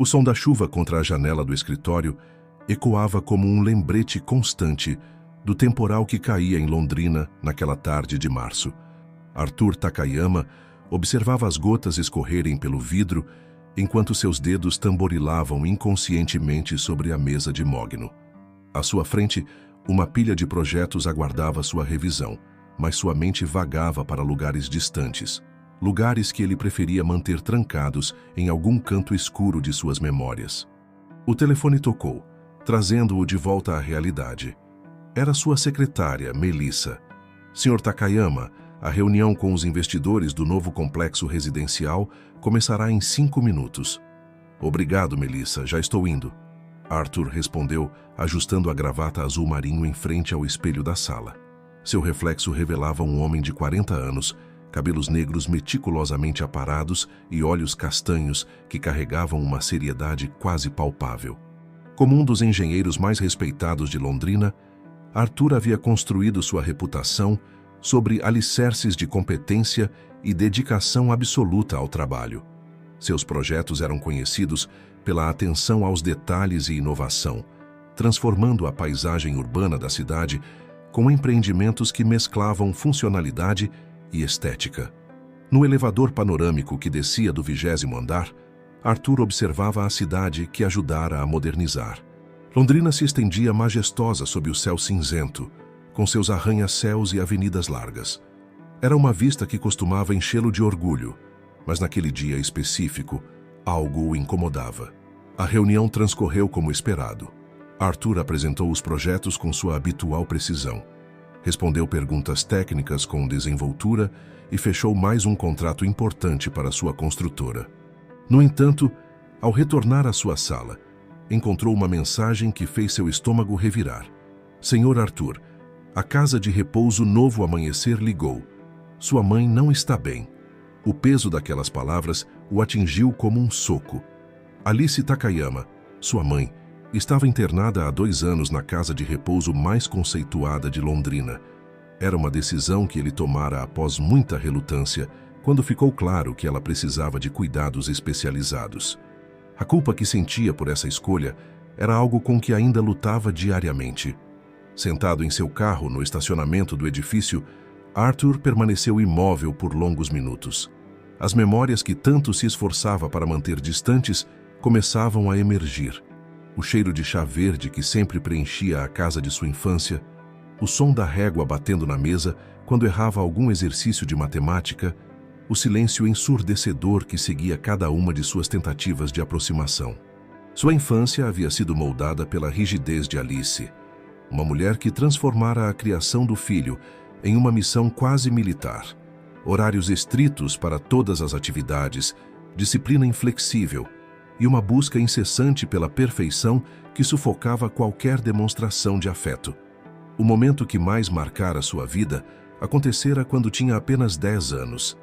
O som da chuva contra a janela do escritório ecoava como um lembrete constante do temporal que caía em Londrina naquela tarde de março. Arthur Takayama observava as gotas escorrerem pelo vidro enquanto seus dedos tamborilavam inconscientemente sobre a mesa de mogno. À sua frente, uma pilha de projetos aguardava sua revisão, mas sua mente vagava para lugares distantes, lugares que ele preferia manter trancados em algum canto escuro de suas memórias. O telefone tocou, trazendo-o de volta à realidade. Era sua secretária, Melissa. Sr. Takayama, a reunião com os investidores do novo complexo residencial começará em 5 minutos. Obrigado, Melissa, já estou indo. Arthur respondeu, ajustando a gravata azul marinho em frente ao espelho da sala. Seu reflexo revelava um homem de 40 anos, cabelos negros meticulosamente aparados e olhos castanhos que carregavam uma seriedade quase palpável. Como um dos engenheiros mais respeitados de Londrina, Arthur havia construído sua reputação sobre alicerces de competência e dedicação absoluta ao trabalho. Seus projetos eram conhecidos pela atenção aos detalhes e inovação, transformando a paisagem urbana da cidade com empreendimentos que mesclavam funcionalidade e estética. No elevador panorâmico que descia do 20º andar, Arthur observava a cidade que ajudara a modernizar. Londrina se estendia majestosa sob o céu cinzento, com seus arranha-céus e avenidas largas. Era uma vista que costumava enchê-lo de orgulho, mas naquele dia específico, algo o incomodava. A reunião transcorreu como esperado. Arthur apresentou os projetos com sua habitual precisão, respondeu perguntas técnicas com desenvoltura e fechou mais um contrato importante para sua construtora. No entanto, ao retornar à sua sala, encontrou uma mensagem que fez seu estômago revirar. Senhor Arthur, a casa de repouso Novo Amanhecer ligou. Sua mãe não está bem. O peso daquelas palavras o atingiu como um soco. Alice Takayama, sua mãe, estava internada há 2 anos na casa de repouso mais conceituada de Londrina. Era uma decisão que ele tomara após muita relutância, quando ficou claro que ela precisava de cuidados especializados. A culpa que sentia por essa escolha era algo com que ainda lutava diariamente. Sentado em seu carro no estacionamento do edifício, Arthur permaneceu imóvel por longos minutos. As memórias que tanto se esforçava para manter distantes começavam a emergir. O cheiro de chá verde que sempre preenchia a casa de sua infância, o som da régua batendo na mesa quando errava algum exercício de matemática, o silêncio ensurdecedor que seguia cada uma de suas tentativas de aproximação. Sua infância havia sido moldada pela rigidez de Alice, uma mulher que transformara a criação do filho em uma missão quase militar. Horários estritos para todas as atividades, disciplina inflexível e uma busca incessante pela perfeição que sufocava qualquer demonstração de afeto. O momento que mais marcara sua vida acontecera quando tinha apenas 10 anos.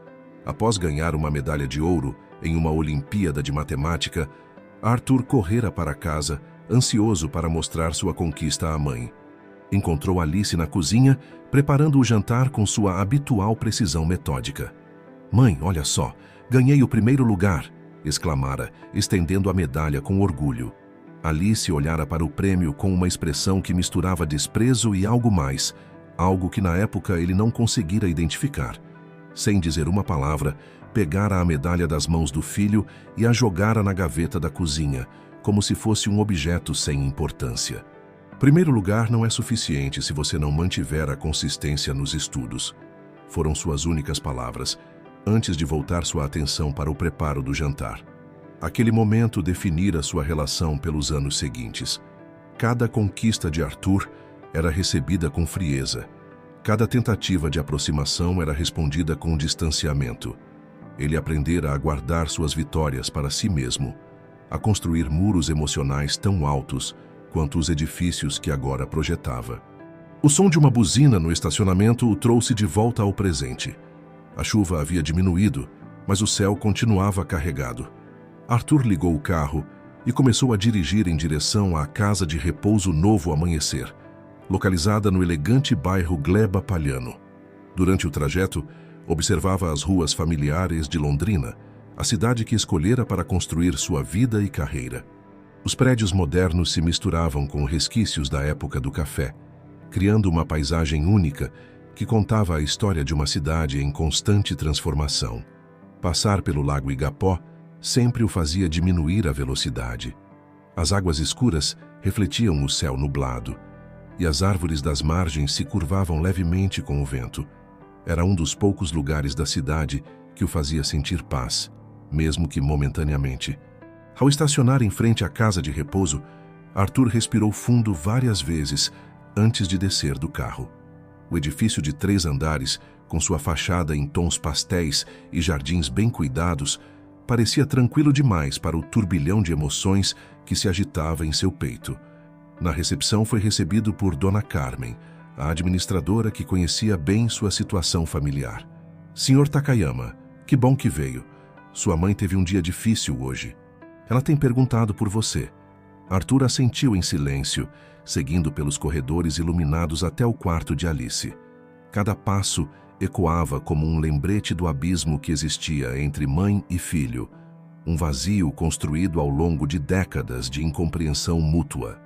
Após ganhar uma medalha de ouro em uma Olimpíada de Matemática, Arthur correra para casa, ansioso para mostrar sua conquista à mãe. Encontrou Alice na cozinha, preparando o jantar com sua habitual precisão metódica. "Mãe, olha só, ganhei o 1º lugar!", exclamara, estendendo a medalha com orgulho. Alice olhara para o prêmio com uma expressão que misturava desprezo e algo mais, algo que na época ele não conseguira identificar. Sem dizer uma palavra, pegara a medalha das mãos do filho e a jogara na gaveta da cozinha, como se fosse um objeto sem importância. 1º lugar não é suficiente se você não mantiver a consistência nos estudos. Foram suas únicas palavras, antes de voltar sua atenção para o preparo do jantar. Aquele momento definira sua relação pelos anos seguintes. Cada conquista de Arthur era recebida com frieza. Cada tentativa de aproximação era respondida com distanciamento. Ele aprendera a guardar suas vitórias para si mesmo, a construir muros emocionais tão altos quanto os edifícios que agora projetava. O som de uma buzina no estacionamento o trouxe de volta ao presente. A chuva havia diminuído, mas o céu continuava carregado. Arthur ligou o carro e começou a dirigir em direção à casa de repouso Novo Amanhecer, localizada no elegante bairro Gleba Palhano. Durante o trajeto, observava as ruas familiares de Londrina, a cidade que escolhera para construir sua vida e carreira. Os prédios modernos se misturavam com resquícios da época do café, criando uma paisagem única que contava a história de uma cidade em constante transformação. Passar pelo Lago Igapó sempre o fazia diminuir a velocidade. As águas escuras refletiam o céu nublado, e as árvores das margens se curvavam levemente com o vento. Era um dos poucos lugares da cidade que o fazia sentir paz, mesmo que momentaneamente. Ao estacionar em frente à casa de repouso, Arthur respirou fundo várias vezes antes de descer do carro. O edifício de 3 andares, com sua fachada em tons pastéis e jardins bem cuidados, parecia tranquilo demais para o turbilhão de emoções que se agitava em seu peito. Na recepção foi recebido por Dona Carmen, a administradora que conhecia bem sua situação familiar. Senhor Takayama, que bom que veio. Sua mãe teve um dia difícil hoje. Ela tem perguntado por você. Arthur assentiu em silêncio, seguindo pelos corredores iluminados até o quarto de Alice. Cada passo ecoava como um lembrete do abismo que existia entre mãe e filho, um vazio construído ao longo de décadas de incompreensão mútua.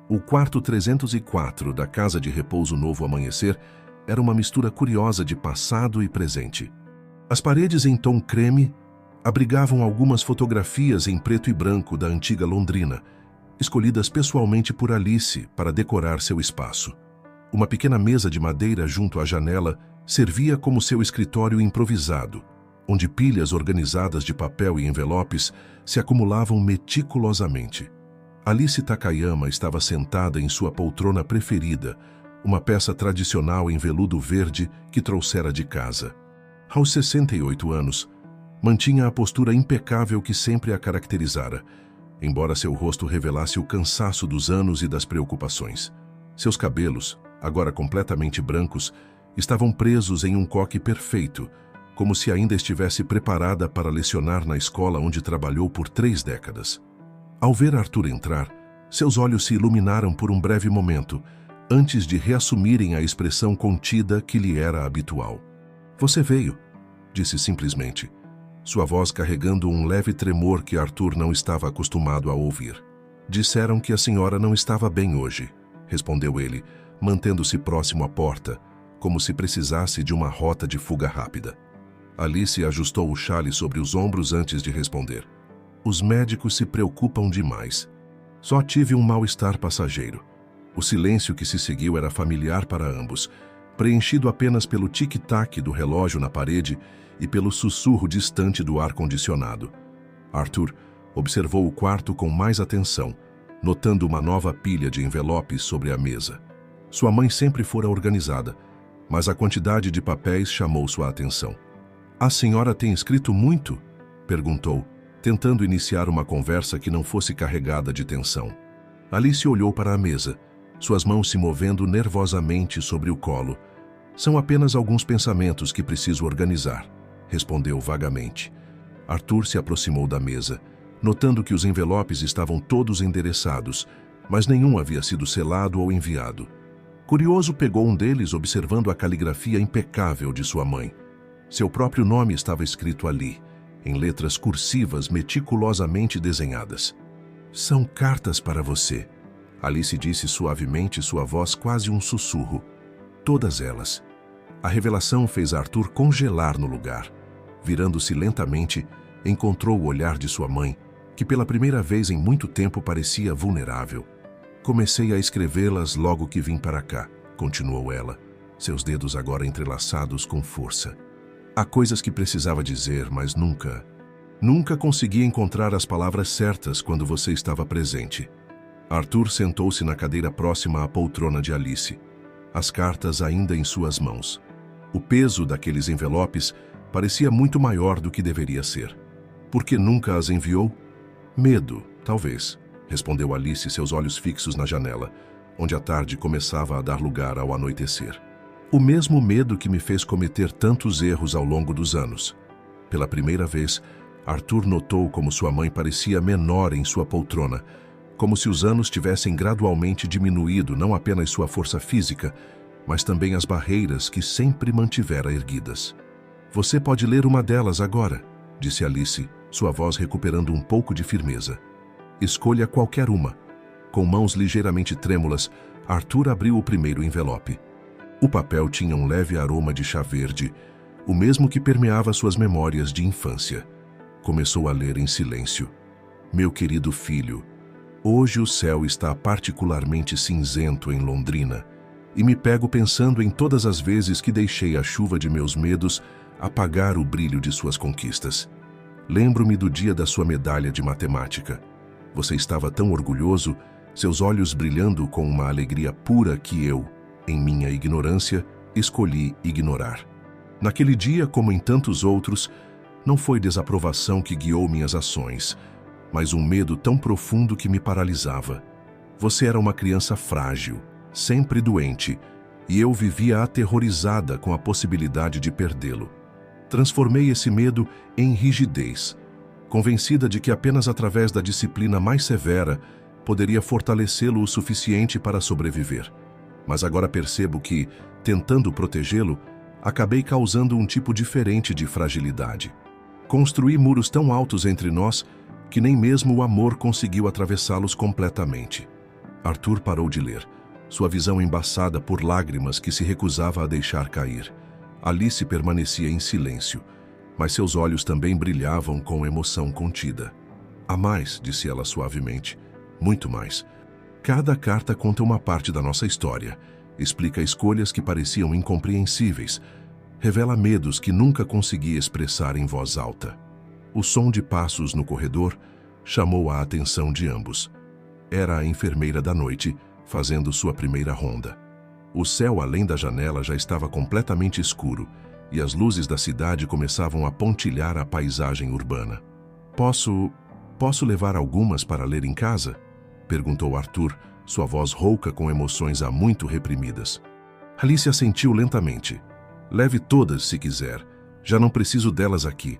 O quarto 304 da Casa de Repouso Novo Amanhecer era uma mistura curiosa de passado e presente. As paredes em tom creme abrigavam algumas fotografias em preto e branco da antiga Londrina, escolhidas pessoalmente por Alice para decorar seu espaço. Uma pequena mesa de madeira junto à janela servia como seu escritório improvisado, onde pilhas organizadas de papel e envelopes se acumulavam meticulosamente. Alice Takayama estava sentada em sua poltrona preferida, uma peça tradicional em veludo verde que trouxera de casa. Aos 68 anos, mantinha a postura impecável que sempre a caracterizara, embora seu rosto revelasse o cansaço dos anos e das preocupações. Seus cabelos, agora completamente brancos, estavam presos em um coque perfeito, como se ainda estivesse preparada para lecionar na escola onde trabalhou por 3 décadas. Ao ver Arthur entrar, seus olhos se iluminaram por um breve momento, antes de reassumirem a expressão contida que lhe era habitual. "Você veio", disse simplesmente, sua voz carregando um leve tremor que Arthur não estava acostumado a ouvir. "Disseram que a senhora não estava bem hoje", respondeu ele, mantendo-se próximo à porta, como se precisasse de uma rota de fuga rápida. Alice ajustou o xale sobre os ombros antes de responder. "Os médicos se preocupam demais. Só tive um mal-estar passageiro." O silêncio que se seguiu era familiar para ambos, preenchido apenas pelo tic-tac do relógio na parede e pelo sussurro distante do ar-condicionado. Arthur observou o quarto com mais atenção, notando uma nova pilha de envelopes sobre a mesa. Sua mãe sempre fora organizada, mas a quantidade de papéis chamou sua atenção. "A senhora tem escrito muito?" perguntou, tentando iniciar uma conversa que não fosse carregada de tensão. Alice olhou para a mesa, suas mãos se movendo nervosamente sobre o colo. "São apenas alguns pensamentos que preciso organizar", respondeu vagamente. Arthur se aproximou da mesa, notando que os envelopes estavam todos endereçados, mas nenhum havia sido selado ou enviado. Curioso, pegou um deles, observando a caligrafia impecável de sua mãe. Seu próprio nome estava escrito ali, em letras cursivas meticulosamente desenhadas. "São cartas para você", Alice disse suavemente, sua voz quase um sussurro. "Todas elas." A revelação fez Arthur congelar no lugar. Virando-se lentamente, encontrou o olhar de sua mãe, que pela primeira vez em muito tempo parecia vulnerável. "Comecei a escrevê-las logo que vim para cá", continuou ela, seus dedos agora entrelaçados com força. "Há coisas que precisava dizer, mas nunca consegui encontrar as palavras certas quando você estava presente." Arthur sentou-se na cadeira próxima à poltrona de Alice, as cartas ainda em suas mãos. O peso daqueles envelopes parecia muito maior do que deveria ser. "Por que nunca as enviou?" "Medo, talvez", respondeu Alice, seus olhos fixos na janela, onde a tarde começava a dar lugar ao anoitecer. "O mesmo medo que me fez cometer tantos erros ao longo dos anos." Pela primeira vez, Arthur notou como sua mãe parecia menor em sua poltrona, como se os anos tivessem gradualmente diminuído não apenas sua força física, mas também as barreiras que sempre mantivera erguidas. "Você pode ler uma delas agora", disse Alice, sua voz recuperando um pouco de firmeza. Escolha qualquer uma. Com mãos ligeiramente trêmulas, Arthur abriu o primeiro envelope. O papel tinha um leve aroma de chá verde, o mesmo que permeava suas memórias de infância. Começou a ler em silêncio. Meu querido filho, hoje o céu está particularmente cinzento em Londrina e me pego pensando em todas as vezes que deixei a chuva de meus medos apagar o brilho de suas conquistas. Lembro-me do dia da sua medalha de matemática. Você estava tão orgulhoso, seus olhos brilhando com uma alegria pura que eu, em minha ignorância, escolhi ignorar. Naquele dia, como em tantos outros, não foi desaprovação que guiou minhas ações, mas um medo tão profundo que me paralisava. Você era uma criança frágil, sempre doente, e eu vivia aterrorizada com a possibilidade de perdê-lo. Transformei esse medo em rigidez, convencida de que apenas através da disciplina mais severa poderia fortalecê-lo o suficiente para sobreviver. Mas agora percebo que, tentando protegê-lo, acabei causando um tipo diferente de fragilidade. Construí muros tão altos entre nós que nem mesmo o amor conseguiu atravessá-los completamente. Arthur parou de ler, sua visão embaçada por lágrimas que se recusava a deixar cair. Alice permanecia em silêncio, mas seus olhos também brilhavam com emoção contida. Há mais, disse ela suavemente, muito mais. Cada carta conta uma parte da nossa história, explica escolhas que pareciam incompreensíveis, revela medos que nunca consegui expressar em voz alta. O som de passos no corredor chamou a atenção de ambos. Era a enfermeira da noite, fazendo sua primeira ronda. O céu além da janela já estava completamente escuro e as luzes da cidade começavam a pontilhar a paisagem urbana. Posso levar algumas para ler em casa? Perguntou Arthur, sua voz rouca com emoções há muito reprimidas. Alice assentiu lentamente. Leve todas, se quiser. Já não preciso delas aqui.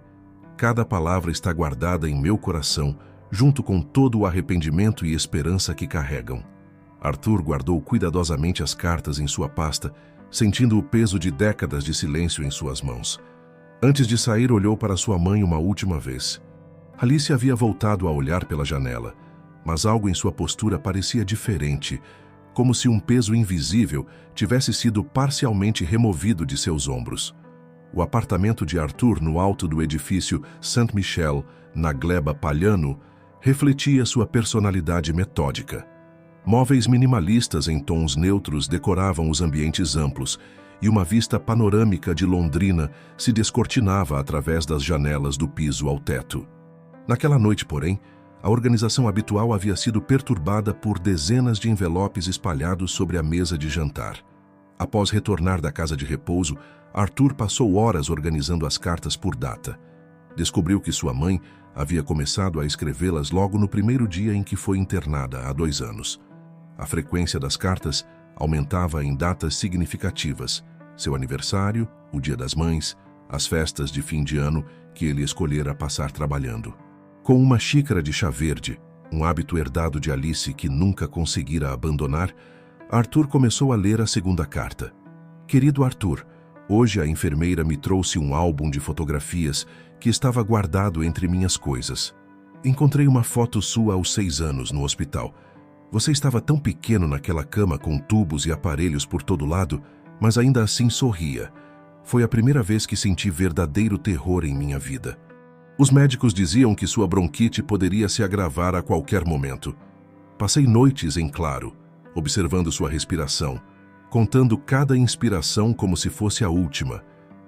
Cada palavra está guardada em meu coração, junto com todo o arrependimento e esperança que carregam. Arthur guardou cuidadosamente as cartas em sua pasta, sentindo o peso de décadas de silêncio em suas mãos. Antes de sair, olhou para sua mãe uma última vez. Alice havia voltado a olhar pela janela, mas algo em sua postura parecia diferente, como se um peso invisível tivesse sido parcialmente removido de seus ombros. O apartamento de Arthur no alto do edifício Saint-Michel, na gleba Palhano, refletia sua personalidade metódica. Móveis minimalistas em tons neutros decoravam os ambientes amplos, e uma vista panorâmica de Londrina se descortinava através das janelas do piso ao teto. Naquela noite, porém, a organização habitual havia sido perturbada por dezenas de envelopes espalhados sobre a mesa de jantar. Após retornar da casa de repouso, Arthur passou horas organizando as cartas por data. Descobriu que sua mãe havia começado a escrevê-las logo no primeiro dia em que foi internada há 2 anos. A frequência das cartas aumentava em datas significativas: seu aniversário, o Dia das Mães, as festas de fim de ano que ele escolhera passar trabalhando. Com uma xícara de chá verde, um hábito herdado de Alice que nunca conseguira abandonar, Arthur começou a ler a segunda carta. Querido Arthur, hoje a enfermeira me trouxe um álbum de fotografias que estava guardado entre minhas coisas. Encontrei uma foto sua aos 6 anos no hospital. Você estava tão pequeno naquela cama com tubos e aparelhos por todo lado, mas ainda assim sorria. Foi a primeira vez que senti verdadeiro terror em minha vida. Os médicos diziam que sua bronquite poderia se agravar a qualquer momento. Passei noites em claro, observando sua respiração, contando cada inspiração como se fosse a última.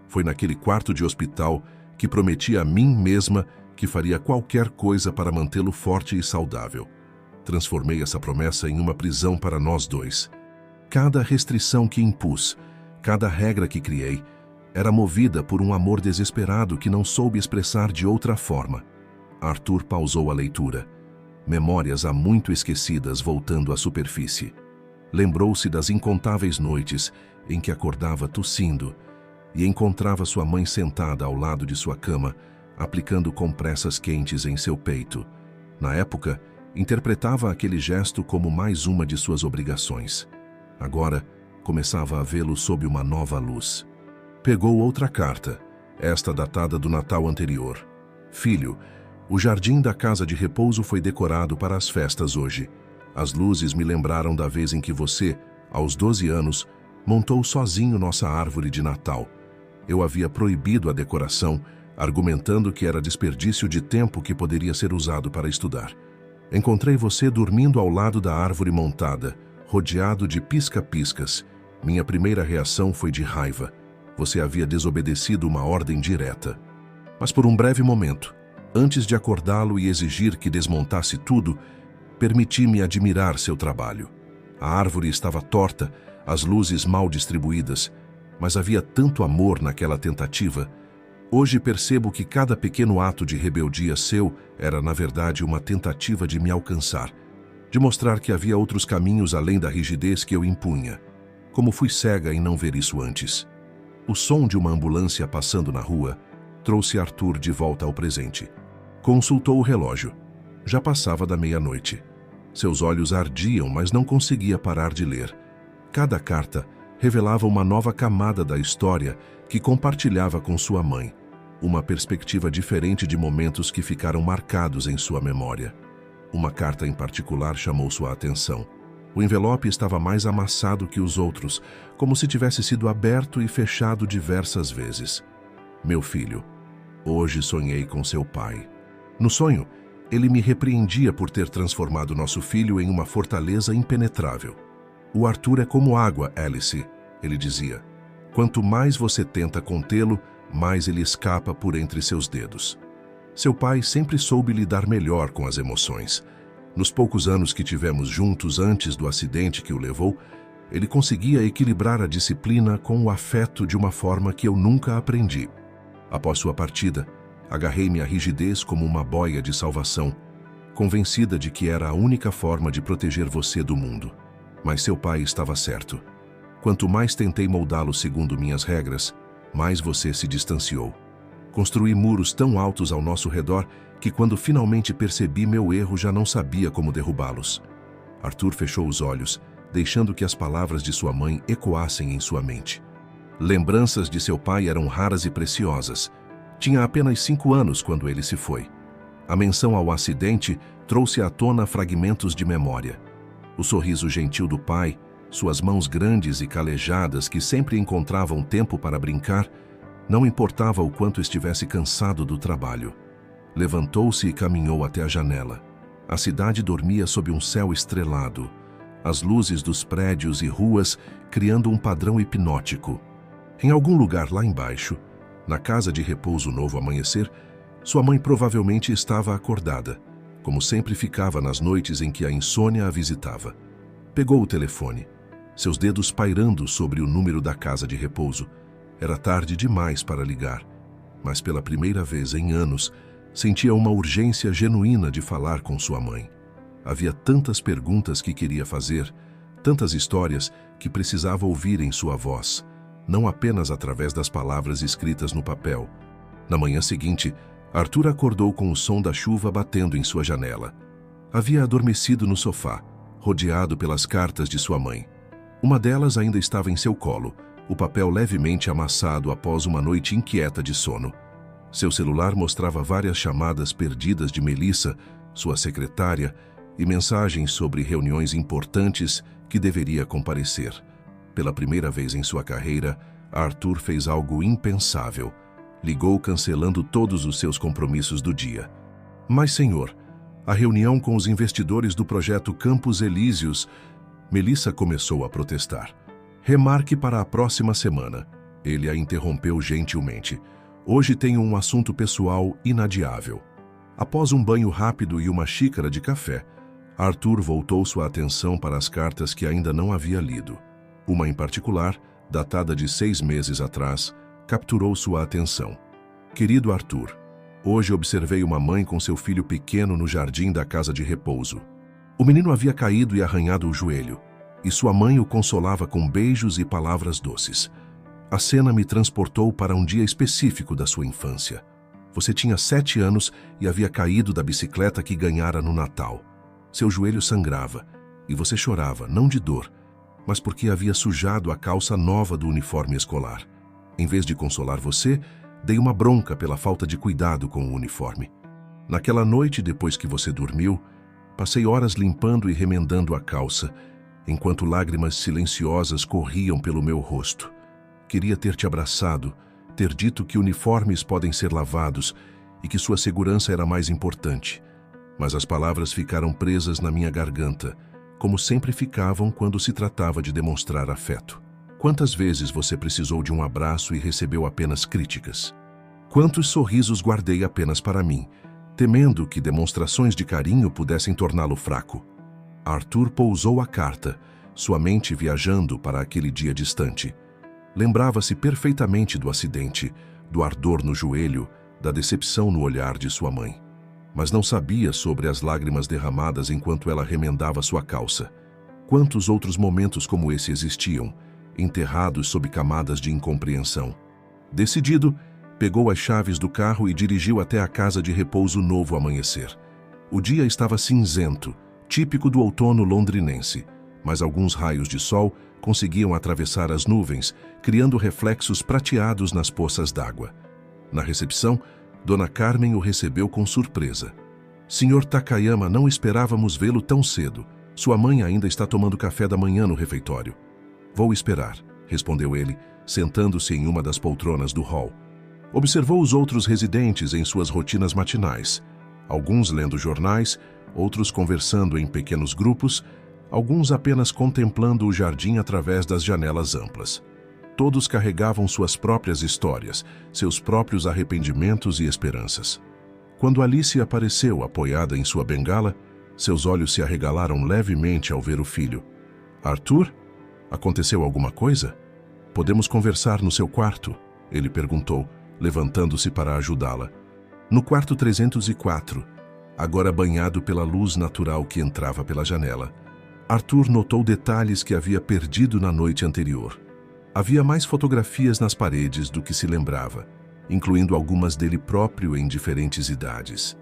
Foi naquele quarto de hospital que prometi a mim mesma que faria qualquer coisa para mantê-lo forte e saudável. Transformei essa promessa em uma prisão para nós dois. Cada restrição que impus, cada regra que criei, era movida por um amor desesperado que não soube expressar de outra forma. Arthur pausou a leitura. Memórias há muito esquecidas voltando à superfície. Lembrou-se das incontáveis noites em que acordava tossindo e encontrava sua mãe sentada ao lado de sua cama, aplicando compressas quentes em seu peito. Na época, interpretava aquele gesto como mais uma de suas obrigações. Agora, começava a vê-lo sob uma nova luz. Pegou outra carta, esta datada do Natal anterior. Filho, O jardim da casa de repouso foi decorado para as festas hoje. As luzes me lembraram da vez em que você, aos 12 anos, montou sozinho nossa árvore de Natal. Eu havia proibido a decoração, argumentando que era desperdício de tempo que poderia ser usado para estudar. Encontrei você dormindo ao lado da árvore montada, rodeado de pisca-piscas. Minha primeira reação foi de raiva. Você havia desobedecido uma ordem direta. Mas por um breve momento, antes de acordá-lo e exigir que desmontasse tudo, permiti-me admirar seu trabalho. A árvore estava torta, as luzes mal distribuídas, mas havia tanto amor naquela tentativa. Hoje percebo que cada pequeno ato de rebeldia seu era, na verdade, uma tentativa de me alcançar, de mostrar que havia outros caminhos além da rigidez que eu impunha. Como fui cega em não ver isso antes. O som de uma ambulância passando na rua trouxe Arthur de volta ao presente. Consultou o relógio. Já passava da meia-noite. Seus olhos ardiam, mas não conseguia parar de ler. Cada carta revelava uma nova camada da história que compartilhava com sua mãe, uma perspectiva diferente de momentos que ficaram marcados em sua memória. Uma carta em particular chamou sua atenção. O envelope estava mais amassado que os outros, como se tivesse sido aberto e fechado diversas vezes. Meu filho, hoje sonhei com seu pai. No sonho, ele me repreendia por ter transformado nosso filho em uma fortaleza impenetrável. O Arthur é como água, Alice, ele dizia. Quanto mais você tenta contê-lo, mais ele escapa por entre seus dedos. Seu pai sempre soube lidar melhor com as emoções. Nos poucos anos que tivemos juntos antes do acidente que o levou, ele conseguia equilibrar a disciplina com o afeto de uma forma que eu nunca aprendi. Após sua partida, agarrei-me à rigidez como uma boia de salvação, convencida de que era a única forma de proteger você do mundo. Mas seu pai estava certo. Quanto mais tentei moldá-lo segundo minhas regras, mais você se distanciou. Construí muros tão altos ao nosso redor que quando finalmente percebi meu erro já não sabia como derrubá-los. Arthur fechou os olhos, deixando que as palavras de sua mãe ecoassem em sua mente. Lembranças de seu pai eram raras e preciosas. Tinha apenas 5 anos quando ele se foi. A menção ao acidente trouxe à tona fragmentos de memória. O sorriso gentil do pai, suas mãos grandes e calejadas que sempre encontravam tempo para brincar, não importava o quanto estivesse cansado do trabalho. Levantou-se e caminhou até a janela. A cidade dormia sob um céu estrelado, as luzes dos prédios e ruas criando um padrão hipnótico. Em algum lugar lá embaixo, na casa de repouso Novo Amanhecer, sua mãe provavelmente estava acordada, como sempre ficava nas noites em que a insônia a visitava. Pegou o telefone, seus dedos pairando sobre o número da casa de repouso. Era tarde demais para ligar, mas pela primeira vez em anos, sentia uma urgência genuína de falar com sua mãe. Havia tantas perguntas que queria fazer, tantas histórias que precisava ouvir em sua voz, não apenas através das palavras escritas no papel. Na manhã seguinte, Arthur acordou com o som da chuva batendo em sua janela. Havia adormecido no sofá, rodeado pelas cartas de sua mãe. Uma delas ainda estava em seu colo, o papel levemente amassado após uma noite inquieta de sono. Seu celular mostrava várias chamadas perdidas de Melissa, sua secretária, e mensagens sobre reuniões importantes que deveria comparecer. Pela primeira vez em sua carreira, Arthur fez algo impensável. Ligou cancelando todos os seus compromissos do dia. Mas, senhor, a reunião com os investidores do projeto Campos Elíseos... Melissa começou a protestar. Remarque para a próxima semana. Ele a interrompeu gentilmente. Hoje tenho um assunto pessoal inadiável. Após um banho rápido e uma xícara de café, Arthur voltou sua atenção para as cartas que ainda não havia lido. Uma em particular, datada de 6 meses atrás, capturou sua atenção. Querido Arthur, hoje observei uma mãe com seu filho pequeno no jardim da casa de repouso. O menino havia caído e arranhado o joelho, e sua mãe o consolava com beijos e palavras doces. A cena me transportou para um dia específico da sua infância. Você tinha 7 anos e havia caído da bicicleta que ganhara no Natal. Seu joelho sangrava, e você chorava, não de dor, mas porque havia sujado a calça nova do uniforme escolar. Em vez de consolar você, dei uma bronca pela falta de cuidado com o uniforme. Naquela noite, depois que você dormiu, passei horas limpando e remendando a calça, enquanto lágrimas silenciosas corriam pelo meu rosto. Queria ter te abraçado, ter dito que uniformes podem ser lavados e que sua segurança era mais importante. Mas as palavras ficaram presas na minha garganta, como sempre ficavam quando se tratava de demonstrar afeto. Quantas vezes você precisou de um abraço e recebeu apenas críticas? Quantos sorrisos guardei apenas para mim, temendo que demonstrações de carinho pudessem torná-lo fraco? Arthur pousou a carta, sua mente viajando para aquele dia distante. Lembrava-se perfeitamente do acidente, do ardor no joelho, da decepção no olhar de sua mãe. Mas não sabia sobre as lágrimas derramadas enquanto ela remendava sua calça. Quantos outros momentos como esse existiam, enterrados sob camadas de incompreensão? Decidido, pegou as chaves do carro e dirigiu até a casa de repouso Novo Amanhecer. O dia estava cinzento, típico do outono londrinense, mas alguns raios de sol conseguiam atravessar as nuvens, criando reflexos prateados nas poças d'água. Na recepção, Dona Carmen o recebeu com surpresa. Senhor Takayama, não esperávamos vê-lo tão cedo. Sua mãe ainda está tomando café da manhã no refeitório. Vou esperar, respondeu ele, sentando-se em uma das poltronas do hall. Observou os outros residentes em suas rotinas matinais, alguns lendo jornais, outros conversando em pequenos grupos, alguns apenas contemplando o jardim através das janelas amplas. Todos carregavam suas próprias histórias, seus próprios arrependimentos e esperanças. Quando Alice apareceu apoiada em sua bengala, seus olhos se arregalaram levemente ao ver o filho. Arthur? Aconteceu alguma coisa? Podemos conversar no seu quarto? Ele perguntou, levantando-se para ajudá-la. No quarto 304, agora banhado pela luz natural que entrava pela janela, Arthur notou detalhes que havia perdido na noite anterior. Havia mais fotografias nas paredes do que se lembrava, incluindo algumas dele próprio em diferentes idades.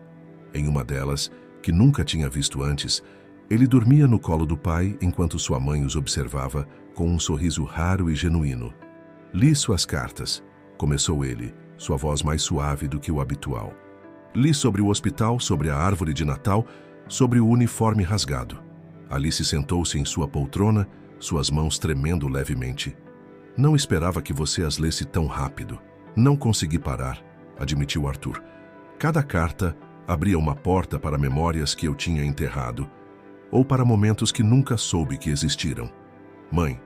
Em uma delas, que nunca tinha visto antes, ele dormia no colo do pai enquanto sua mãe os observava com um sorriso raro e genuíno. Li suas cartas, começou ele, sua voz mais suave do que o habitual. Li sobre o hospital, sobre a árvore de Natal, sobre o uniforme rasgado. Alice sentou-se em sua poltrona, suas mãos tremendo levemente. Não esperava que você as lesse tão rápido. Não consegui parar, admitiu Arthur. Cada carta abria uma porta para memórias que eu tinha enterrado, ou para momentos que nunca soube que existiram. Mãe,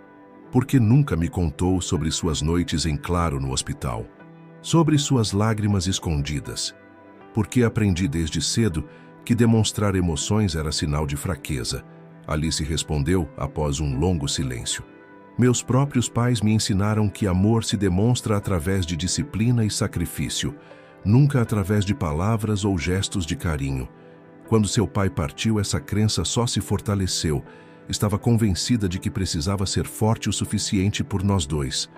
por que nunca me contou sobre suas noites em claro no hospital? Sobre suas lágrimas escondidas? Porque aprendi desde cedo que demonstrar emoções era sinal de fraqueza. Alice respondeu após um longo silêncio. Meus próprios pais me ensinaram que amor se demonstra através de disciplina e sacrifício, nunca através de palavras ou gestos de carinho. Quando seu pai partiu, essa crença só se fortaleceu. Estava convencida de que precisava ser forte o suficiente por nós dois.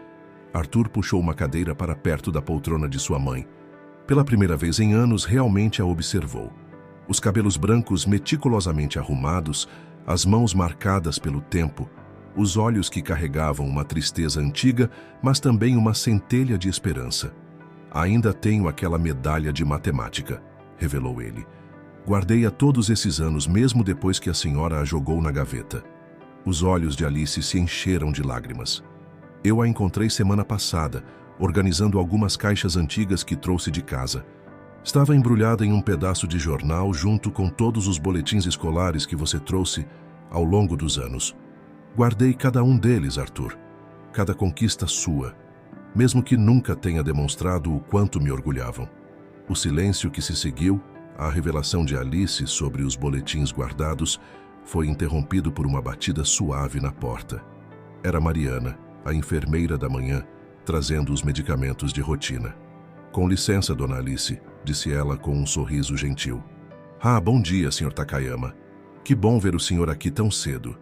Arthur puxou uma cadeira para perto da poltrona de sua mãe. Pela primeira vez em anos, realmente a observou. Os cabelos brancos meticulosamente arrumados, as mãos marcadas pelo tempo, os olhos que carregavam uma tristeza antiga, mas também uma centelha de esperança. Ainda tenho aquela medalha de matemática, revelou ele. Guardei-a todos esses anos, mesmo depois que a senhora a jogou na gaveta. Os olhos de Alice se encheram de lágrimas. Eu a encontrei semana passada, organizando algumas caixas antigas que trouxe de casa. Estava embrulhada em um pedaço de jornal junto com todos os boletins escolares que você trouxe ao longo dos anos. Guardei cada um deles, Arthur. Cada conquista sua, mesmo que nunca tenha demonstrado o quanto me orgulhavam. O silêncio que se seguiu, a revelação de Alice sobre os boletins guardados, foi interrompido por uma batida suave na porta. Era Mariana, a enfermeira da manhã, trazendo os medicamentos de rotina. Com licença, dona Alice, disse ela com um sorriso gentil. Ah, bom dia, Sr. Takayama. Que bom ver o senhor aqui tão cedo.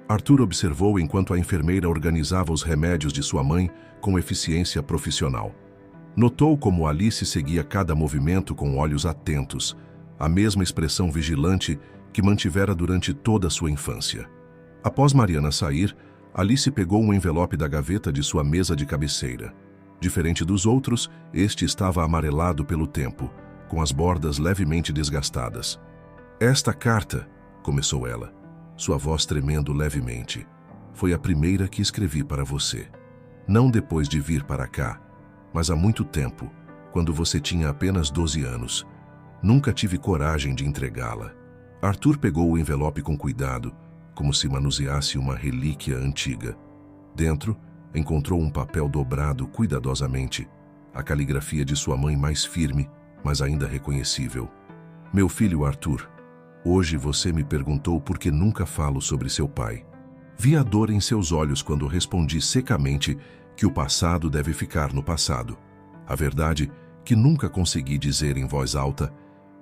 Arthur observou enquanto a enfermeira organizava os remédios de sua mãe com eficiência profissional. Notou como Alice seguia cada movimento com olhos atentos, a mesma expressão vigilante que mantivera durante toda a sua infância. Após Mariana sair, Alice pegou um envelope da gaveta de sua mesa de cabeceira. Diferente dos outros, este estava amarelado pelo tempo, com as bordas levemente desgastadas. "Esta carta", começou ela, sua voz tremendo levemente, "foi a primeira que escrevi para você. Não depois de vir para cá, mas há muito tempo, quando você tinha apenas 12 anos. Nunca tive coragem de entregá-la." Arthur pegou o envelope com cuidado, como se manuseasse uma relíquia antiga. Dentro, encontrou um papel dobrado cuidadosamente, a caligrafia de sua mãe mais firme, mas ainda reconhecível. "Meu filho Arthur, hoje você me perguntou por que nunca falo sobre seu pai. Vi a dor em seus olhos quando respondi secamente que o passado deve ficar no passado. A verdade, que nunca consegui dizer em voz alta,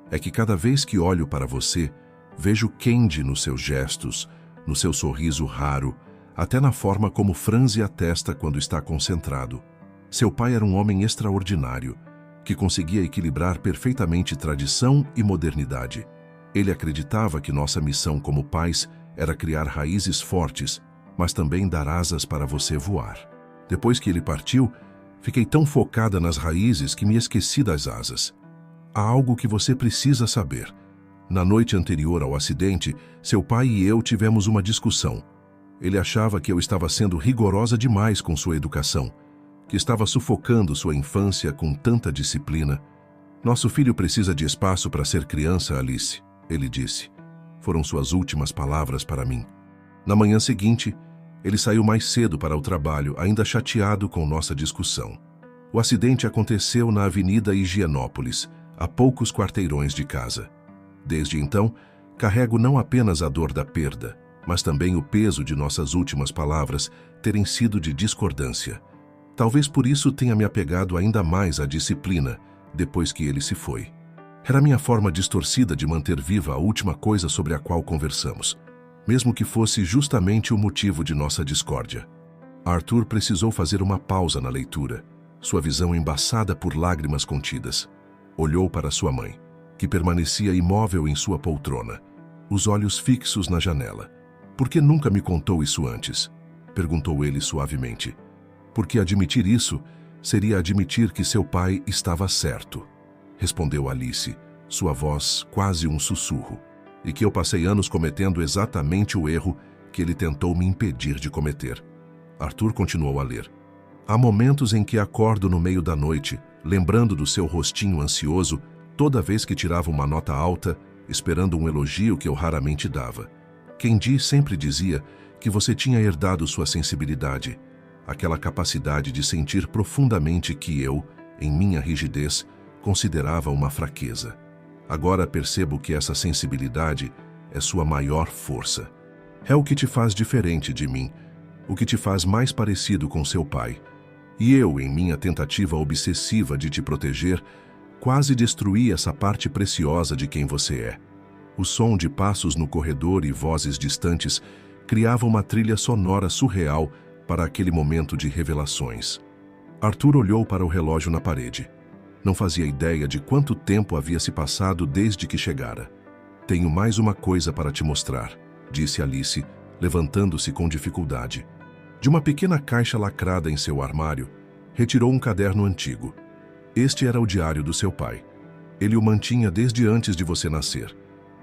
é que cada vez que olho para você, vejo Candy nos seus gestos, no seu sorriso raro, até na forma como franze a testa quando está concentrado. Seu pai era um homem extraordinário, que conseguia equilibrar perfeitamente tradição e modernidade. Ele acreditava que nossa missão como pais era criar raízes fortes, mas também dar asas para você voar. Depois que ele partiu, fiquei tão focada nas raízes que me esqueci das asas. Há algo que você precisa saber. Na noite anterior ao acidente, seu pai e eu tivemos uma discussão. Ele achava que eu estava sendo rigorosa demais com sua educação, que estava sufocando sua infância com tanta disciplina. Nosso filho precisa de espaço para ser criança, Alice, ele disse. Foram suas últimas palavras para mim. Na manhã seguinte, ele saiu mais cedo para o trabalho, ainda chateado com nossa discussão. O acidente aconteceu na Avenida Higienópolis, a poucos quarteirões de casa. Desde então, carrego não apenas a dor da perda, mas também o peso de nossas últimas palavras terem sido de discordância. Talvez por isso tenha me apegado ainda mais à disciplina, depois que ele se foi. Era minha forma distorcida de manter viva a última coisa sobre a qual conversamos, mesmo que fosse justamente o motivo de nossa discórdia. Arthur precisou fazer uma pausa na leitura, sua visão embaçada por lágrimas contidas. Olhou para sua mãe, que permanecia imóvel em sua poltrona, os olhos fixos na janela. "Por que nunca me contou isso antes?" perguntou ele suavemente. "Porque admitir isso seria admitir que seu pai estava certo", respondeu Alice, sua voz quase um sussurro, "e que eu passei anos cometendo exatamente o erro que ele tentou me impedir de cometer." Arthur continuou a ler. "Há momentos em que acordo no meio da noite, lembrando do seu rostinho ansioso, toda vez que tirava uma nota alta, esperando um elogio que eu raramente dava. Candy sempre dizia que você tinha herdado sua sensibilidade, aquela capacidade de sentir profundamente que eu, em minha rigidez, considerava uma fraqueza. Agora percebo que essa sensibilidade é sua maior força. É o que te faz diferente de mim, o que te faz mais parecido com seu pai. E eu, em minha tentativa obsessiva de te proteger, quase destruí essa parte preciosa de quem você é." O som de passos no corredor e vozes distantes criava uma trilha sonora surreal para aquele momento de revelações. Arthur olhou para o relógio na parede. Não fazia ideia de quanto tempo havia se passado desde que chegara. "Tenho mais uma coisa para te mostrar", disse Alice, levantando-se com dificuldade. De uma pequena caixa lacrada em seu armário, retirou um caderno antigo. Este era o diário do seu pai. Ele o mantinha desde antes de você nascer.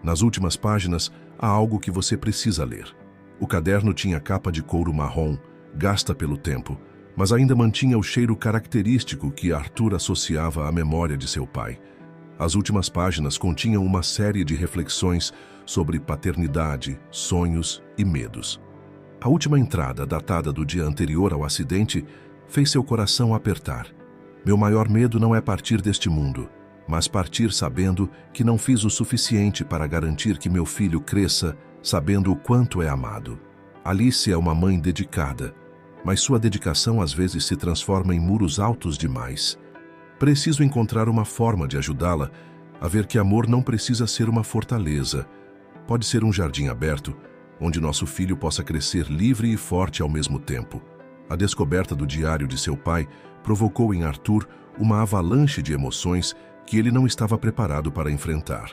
Nas últimas páginas, há algo que você precisa ler. O caderno tinha capa de couro marrom, gasta pelo tempo, mas ainda mantinha o cheiro característico que Arthur associava à memória de seu pai. As últimas páginas continham uma série de reflexões sobre paternidade, sonhos e medos. A última entrada, datada do dia anterior ao acidente, fez seu coração apertar. "Meu maior medo não é partir deste mundo, mas partir sabendo que não fiz o suficiente para garantir que meu filho cresça sabendo o quanto é amado." Alice é uma mãe dedicada, mas sua dedicação às vezes se transforma em muros altos demais. Preciso encontrar uma forma de ajudá-la a ver que amor não precisa ser uma fortaleza. Pode ser um jardim aberto, onde nosso filho possa crescer livre e forte ao mesmo tempo. A descoberta do diário de seu pai provocou em Arthur uma avalanche de emoções que ele não estava preparado para enfrentar.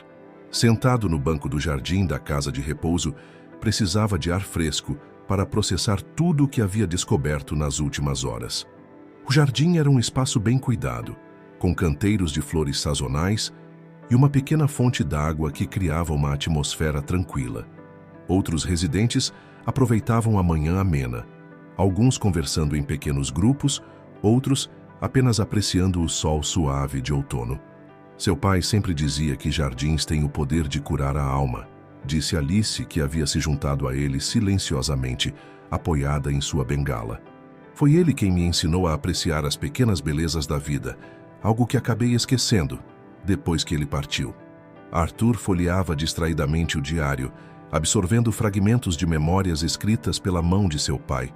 Sentado no banco do jardim da casa de repouso, precisava de ar fresco para processar tudo o que havia descoberto nas últimas horas. O jardim era um espaço bem cuidado, com canteiros de flores sazonais, e uma pequena fonte d'água que criava uma atmosfera tranquila. Outros residentes aproveitavam a manhã amena, alguns conversando em pequenos grupos, outros apenas apreciando o sol suave de outono. Seu pai sempre dizia que jardins têm o poder de curar a alma, disse Alice, que havia se juntado a ele silenciosamente, apoiada em sua bengala. Foi ele quem me ensinou a apreciar as pequenas belezas da vida, algo que acabei esquecendo depois que ele partiu. Arthur folheava distraidamente o diário, absorvendo fragmentos de memórias escritas pela mão de seu pai.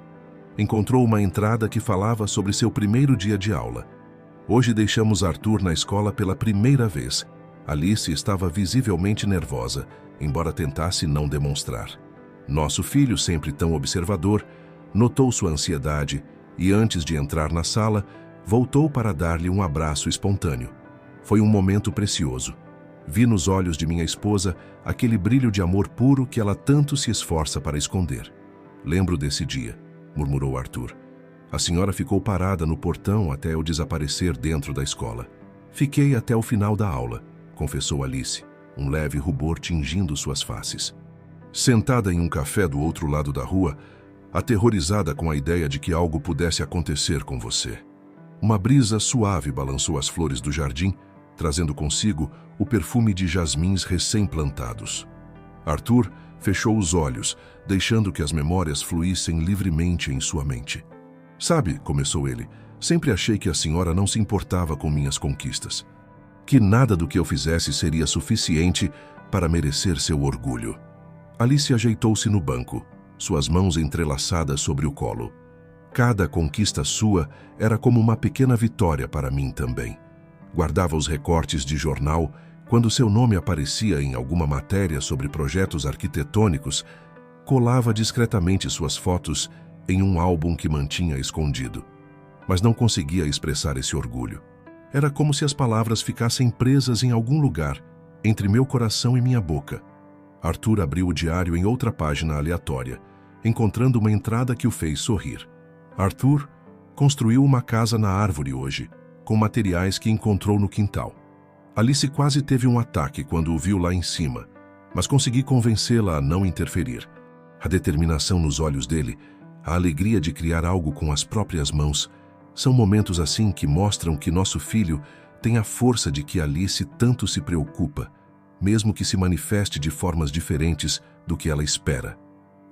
Encontrou uma entrada que falava sobre seu primeiro dia de aula. Hoje deixamos Arthur na escola pela primeira vez. Alice estava visivelmente nervosa, embora tentasse não demonstrar. Nosso filho, sempre tão observador, notou sua ansiedade e, antes de entrar na sala, voltou para dar-lhe um abraço espontâneo. Foi um momento precioso. Vi nos olhos de minha esposa aquele brilho de amor puro que ela tanto se esforça para esconder. Lembro desse dia, murmurou Arthur. A senhora ficou parada no portão até eu desaparecer dentro da escola. Fiquei até o final da aula, confessou Alice, um leve rubor tingindo suas faces. Sentada em um café do outro lado da rua, aterrorizada com a ideia de que algo pudesse acontecer com você. Uma brisa suave balançou as flores do jardim, trazendo consigo o perfume de jasmins recém-plantados. Arthur fechou os olhos, deixando que as memórias fluíssem livremente em sua mente. Sabe, começou ele, sempre achei que a senhora não se importava com minhas conquistas. Que nada do que eu fizesse seria suficiente para merecer seu orgulho. Alice ajeitou-se no banco, suas mãos entrelaçadas sobre o colo. Cada conquista sua era como uma pequena vitória para mim também. Guardava os recortes de jornal quando seu nome aparecia em alguma matéria sobre projetos arquitetônicos, colava discretamente suas fotos em um álbum que mantinha escondido. Mas não conseguia expressar esse orgulho. Era como se as palavras ficassem presas em algum lugar, entre meu coração e minha boca. Arthur abriu o diário em outra página aleatória, encontrando uma entrada que o fez sorrir. Arthur construiu uma casa na árvore hoje, com materiais que encontrou no quintal. Alice quase teve um ataque quando o viu lá em cima, mas consegui convencê-la a não interferir. A determinação nos olhos dele, a alegria de criar algo com as próprias mãos, são momentos assim que mostram que nosso filho tem a força de que Alice tanto se preocupa, mesmo que se manifeste de formas diferentes do que ela espera.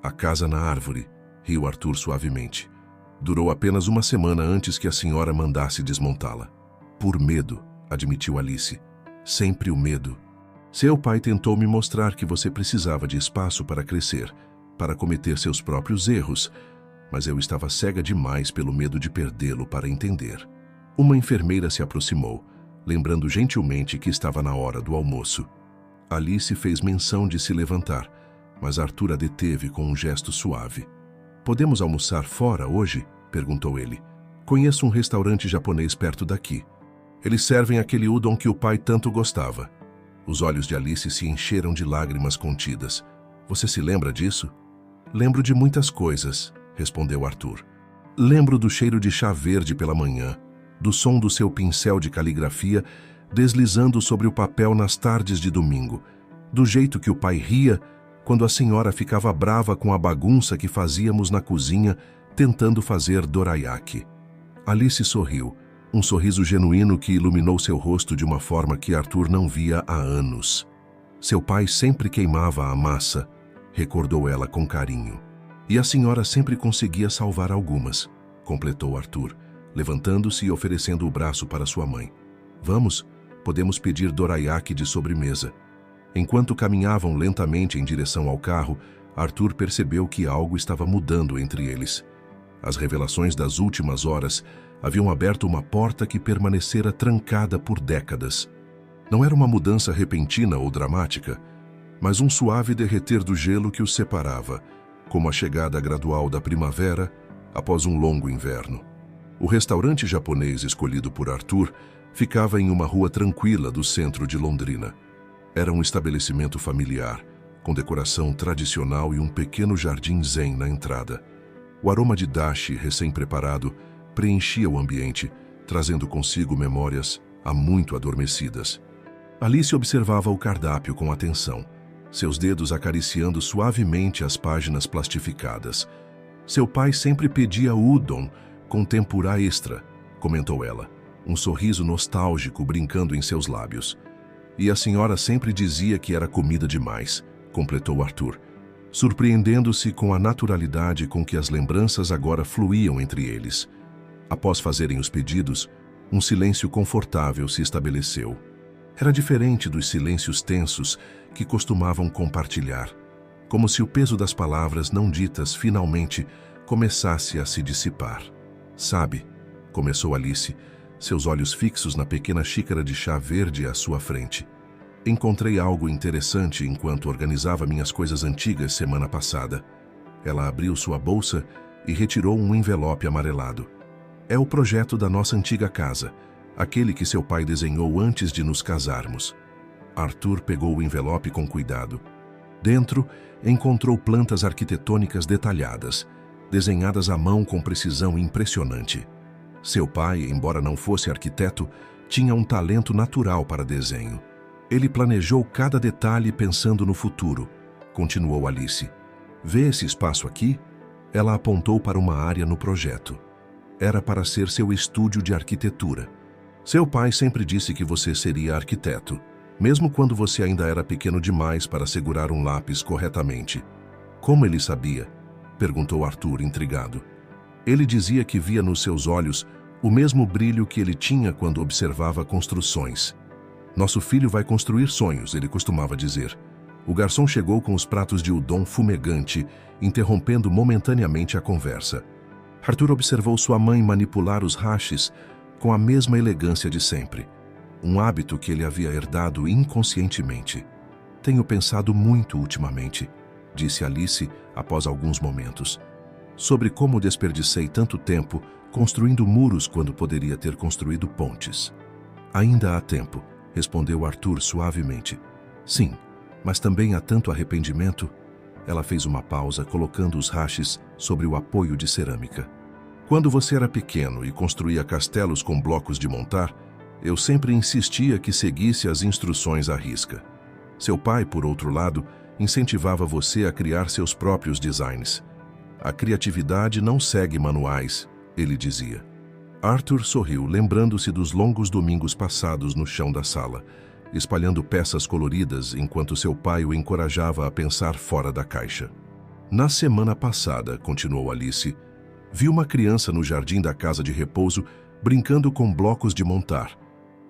A casa na árvore, riu Arthur suavemente. Durou apenas uma semana antes que a senhora mandasse desmontá-la. Por medo, admitiu Alice. Sempre o medo. Seu pai tentou me mostrar que você precisava de espaço para crescer, para cometer seus próprios erros, mas eu estava cega demais pelo medo de perdê-lo para entender. Uma enfermeira se aproximou, lembrando gentilmente que estava na hora do almoço. Alice fez menção de se levantar, mas Arthur a deteve com um gesto suave. Podemos almoçar fora hoje? Perguntou ele. Conheço um restaurante japonês perto daqui. Eles servem aquele udon que o pai tanto gostava. Os olhos de Alice se encheram de lágrimas contidas. Você se lembra disso? Lembro de muitas coisas, respondeu Arthur. Lembro do cheiro de chá verde pela manhã, do som do seu pincel de caligrafia deslizando sobre o papel nas tardes de domingo, do jeito que o pai ria quando a senhora ficava brava com a bagunça que fazíamos na cozinha tentando fazer dorayaki. Alice sorriu, um sorriso genuíno que iluminou seu rosto de uma forma que Arthur não via há anos. Seu pai sempre queimava a massa, recordou ela com carinho. E a senhora sempre conseguia salvar algumas, completou Arthur, levantando-se e oferecendo o braço para sua mãe. Vamos, podemos pedir dorayaki de sobremesa. Enquanto caminhavam lentamente em direção ao carro, Arthur percebeu que algo estava mudando entre eles. As revelações das últimas horas haviam aberto uma porta que permanecera trancada por décadas. Não era uma mudança repentina ou dramática, mas um suave derreter do gelo que os separava, como a chegada gradual da primavera após um longo inverno. O restaurante japonês escolhido por Arthur ficava em uma rua tranquila do centro de Londrina. Era um estabelecimento familiar, com decoração tradicional e um pequeno jardim zen na entrada. O aroma de dashi recém-preparado preenchia o ambiente, trazendo consigo memórias há muito adormecidas. Alice observava o cardápio com atenção, seus dedos acariciando suavemente as páginas plastificadas. Seu pai sempre pedia udon com tempurá extra, comentou ela, um sorriso nostálgico brincando em seus lábios. E a senhora sempre dizia que era comida demais, completou Arthur, surpreendendo-se com a naturalidade com que as lembranças agora fluíam entre eles. Após fazerem os pedidos, um silêncio confortável se estabeleceu. Era diferente dos silêncios tensos que costumavam compartilhar, como se o peso das palavras não ditas finalmente começasse a se dissipar. Sabe, começou Alice, seus olhos fixos na pequena xícara de chá verde à sua frente. Encontrei algo interessante enquanto organizava minhas coisas antigas semana passada. Ela abriu sua bolsa e retirou um envelope amarelado. É o projeto da nossa antiga casa, aquele que seu pai desenhou antes de nos casarmos. Arthur pegou o envelope com cuidado. Dentro, encontrou plantas arquitetônicas detalhadas, desenhadas à mão com precisão impressionante. Seu pai, embora não fosse arquiteto, tinha um talento natural para desenho. Ele planejou cada detalhe pensando no futuro, continuou Alice. Vê esse espaço aqui? Ela apontou para uma área no projeto. Era para ser seu estúdio de arquitetura. Seu pai sempre disse que você seria arquiteto, mesmo quando você ainda era pequeno demais para segurar um lápis corretamente. Como ele sabia? Perguntou Arthur, intrigado. Ele dizia que via nos seus olhos o mesmo brilho que ele tinha quando observava construções. Nosso filho vai construir sonhos, ele costumava dizer. O garçom chegou com os pratos de udon fumegante, interrompendo momentaneamente a conversa. Arthur observou sua mãe manipular os hashes com a mesma elegância de sempre, um hábito que ele havia herdado inconscientemente. Tenho pensado muito ultimamente, disse Alice após alguns momentos, sobre como desperdicei tanto tempo construindo muros quando poderia ter construído pontes. Ainda há tempo, respondeu Arthur suavemente. Sim, mas também há tanto arrependimento. Ela fez uma pausa, colocando os hashes sobre o apoio de cerâmica. Quando você era pequeno e construía castelos com blocos de montar, eu sempre insistia que seguisse as instruções à risca. Seu pai, por outro lado, incentivava você a criar seus próprios designs. A criatividade não segue manuais, ele dizia. Arthur sorriu, lembrando-se dos longos domingos passados no chão da sala, espalhando peças coloridas enquanto seu pai o encorajava a pensar fora da caixa. Na semana passada, continuou Alice, vi uma criança no jardim da casa de repouso brincando com blocos de montar.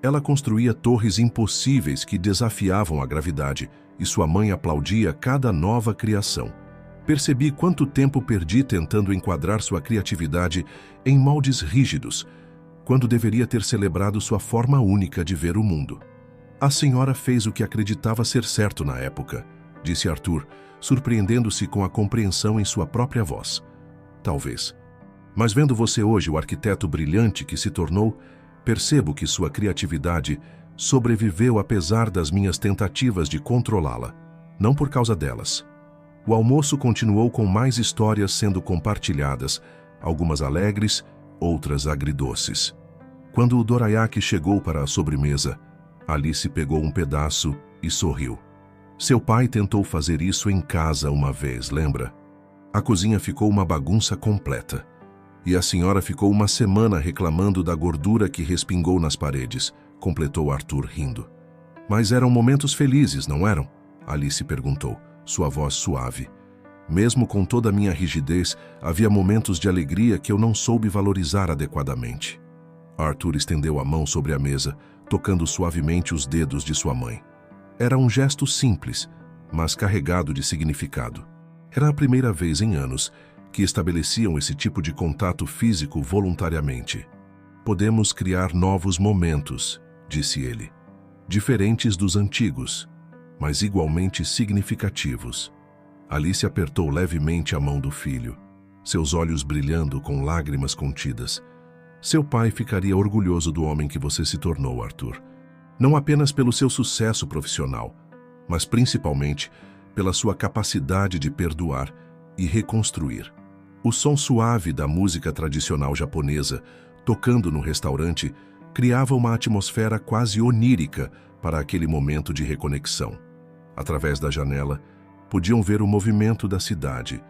Ela construía torres impossíveis que desafiavam a gravidade e sua mãe aplaudia cada nova criação. Percebi quanto tempo perdi tentando enquadrar sua criatividade em moldes rígidos, quando deveria ter celebrado sua forma única de ver o mundo. A senhora fez o que acreditava ser certo na época, disse Arthur, surpreendendo-se com a compreensão em sua própria voz. Talvez. Mas vendo você hoje, o arquiteto brilhante que se tornou, percebo que sua criatividade sobreviveu apesar das minhas tentativas de controlá-la, não por causa delas. O almoço continuou com mais histórias sendo compartilhadas, algumas alegres, outras agridoces. Quando o dorayaki chegou para a sobremesa, Alice pegou um pedaço e sorriu. Seu pai tentou fazer isso em casa uma vez, lembra? A cozinha ficou uma bagunça completa. E a senhora ficou uma semana reclamando da gordura que respingou nas paredes, completou Arthur rindo. Mas eram momentos felizes, não eram? Alice perguntou, sua voz suave. Mesmo com toda a minha rigidez, havia momentos de alegria que eu não soube valorizar adequadamente. Arthur estendeu a mão sobre a mesa, tocando suavemente os dedos de sua mãe. Era um gesto simples, mas carregado de significado. Era a primeira vez em anos que estabeleciam esse tipo de contato físico voluntariamente. Podemos criar novos momentos, disse ele, diferentes dos antigos, mas igualmente significativos. Alice apertou levemente a mão do filho, seus olhos brilhando com lágrimas contidas. Seu pai ficaria orgulhoso do homem que você se tornou, Arthur. Não apenas pelo seu sucesso profissional, mas principalmente pela sua capacidade de perdoar e reconstruir. O som suave da música tradicional japonesa, tocando no restaurante, criava uma atmosfera quase onírica para aquele momento de reconexão. Através da janela, podiam ver o movimento da cidade,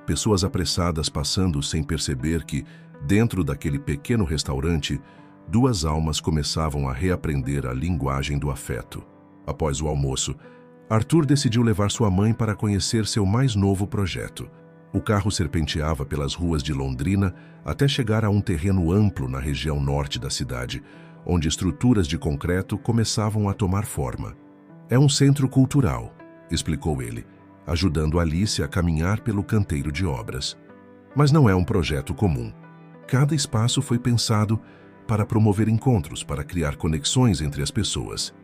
pessoas apressadas passando sem perceber que, dentro daquele pequeno restaurante, duas almas começavam a reaprender a linguagem do afeto. Após o almoço, Arthur decidiu levar sua mãe para conhecer seu mais novo projeto. O carro serpenteava pelas ruas de Londrina até chegar a um terreno amplo na região norte da cidade, onde estruturas de concreto começavam a tomar forma. "É um centro cultural", explicou ele, ajudando Alice a caminhar pelo canteiro de obras. "Mas não é um projeto comum. Cada espaço foi pensado para promover encontros, para criar conexões entre as pessoas."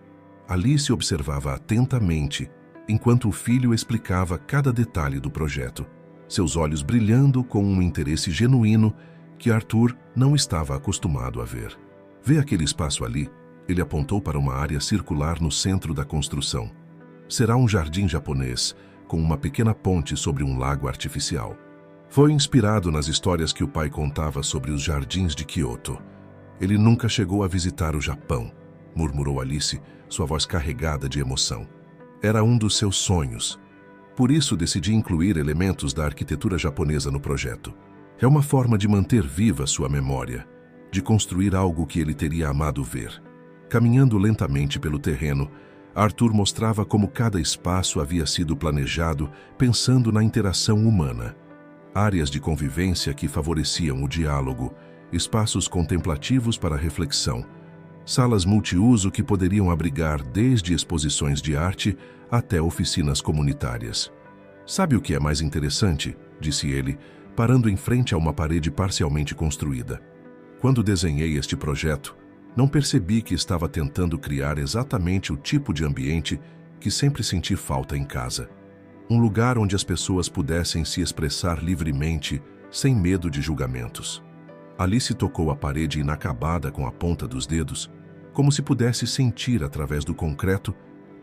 Alice observava atentamente, enquanto o filho explicava cada detalhe do projeto, seus olhos brilhando com um interesse genuíno que Arthur não estava acostumado a ver. "Vê aquele espaço ali?" Ele apontou para uma área circular no centro da construção. "Será um jardim japonês, com uma pequena ponte sobre um lago artificial." Foi inspirado nas histórias que o pai contava sobre os jardins de Kyoto. "Ele nunca chegou a visitar o Japão", murmurou Alice, sua voz carregada de emoção. "Era um dos seus sonhos. Por isso decidi incluir elementos da arquitetura japonesa no projeto. É uma forma de manter viva sua memória, de construir algo que ele teria amado ver." Caminhando lentamente pelo terreno, Arthur mostrava como cada espaço havia sido planejado pensando na interação humana. Áreas de convivência que favoreciam o diálogo, espaços contemplativos para reflexão, salas multiuso que poderiam abrigar desde exposições de arte até oficinas comunitárias. "Sabe o que é mais interessante?", disse ele, parando em frente a uma parede parcialmente construída. "Quando desenhei este projeto, não percebi que estava tentando criar exatamente o tipo de ambiente que sempre senti falta em casa. Um lugar onde as pessoas pudessem se expressar livremente, sem medo de julgamentos." Alice tocou a parede inacabada com a ponta dos dedos, como se pudesse sentir através do concreto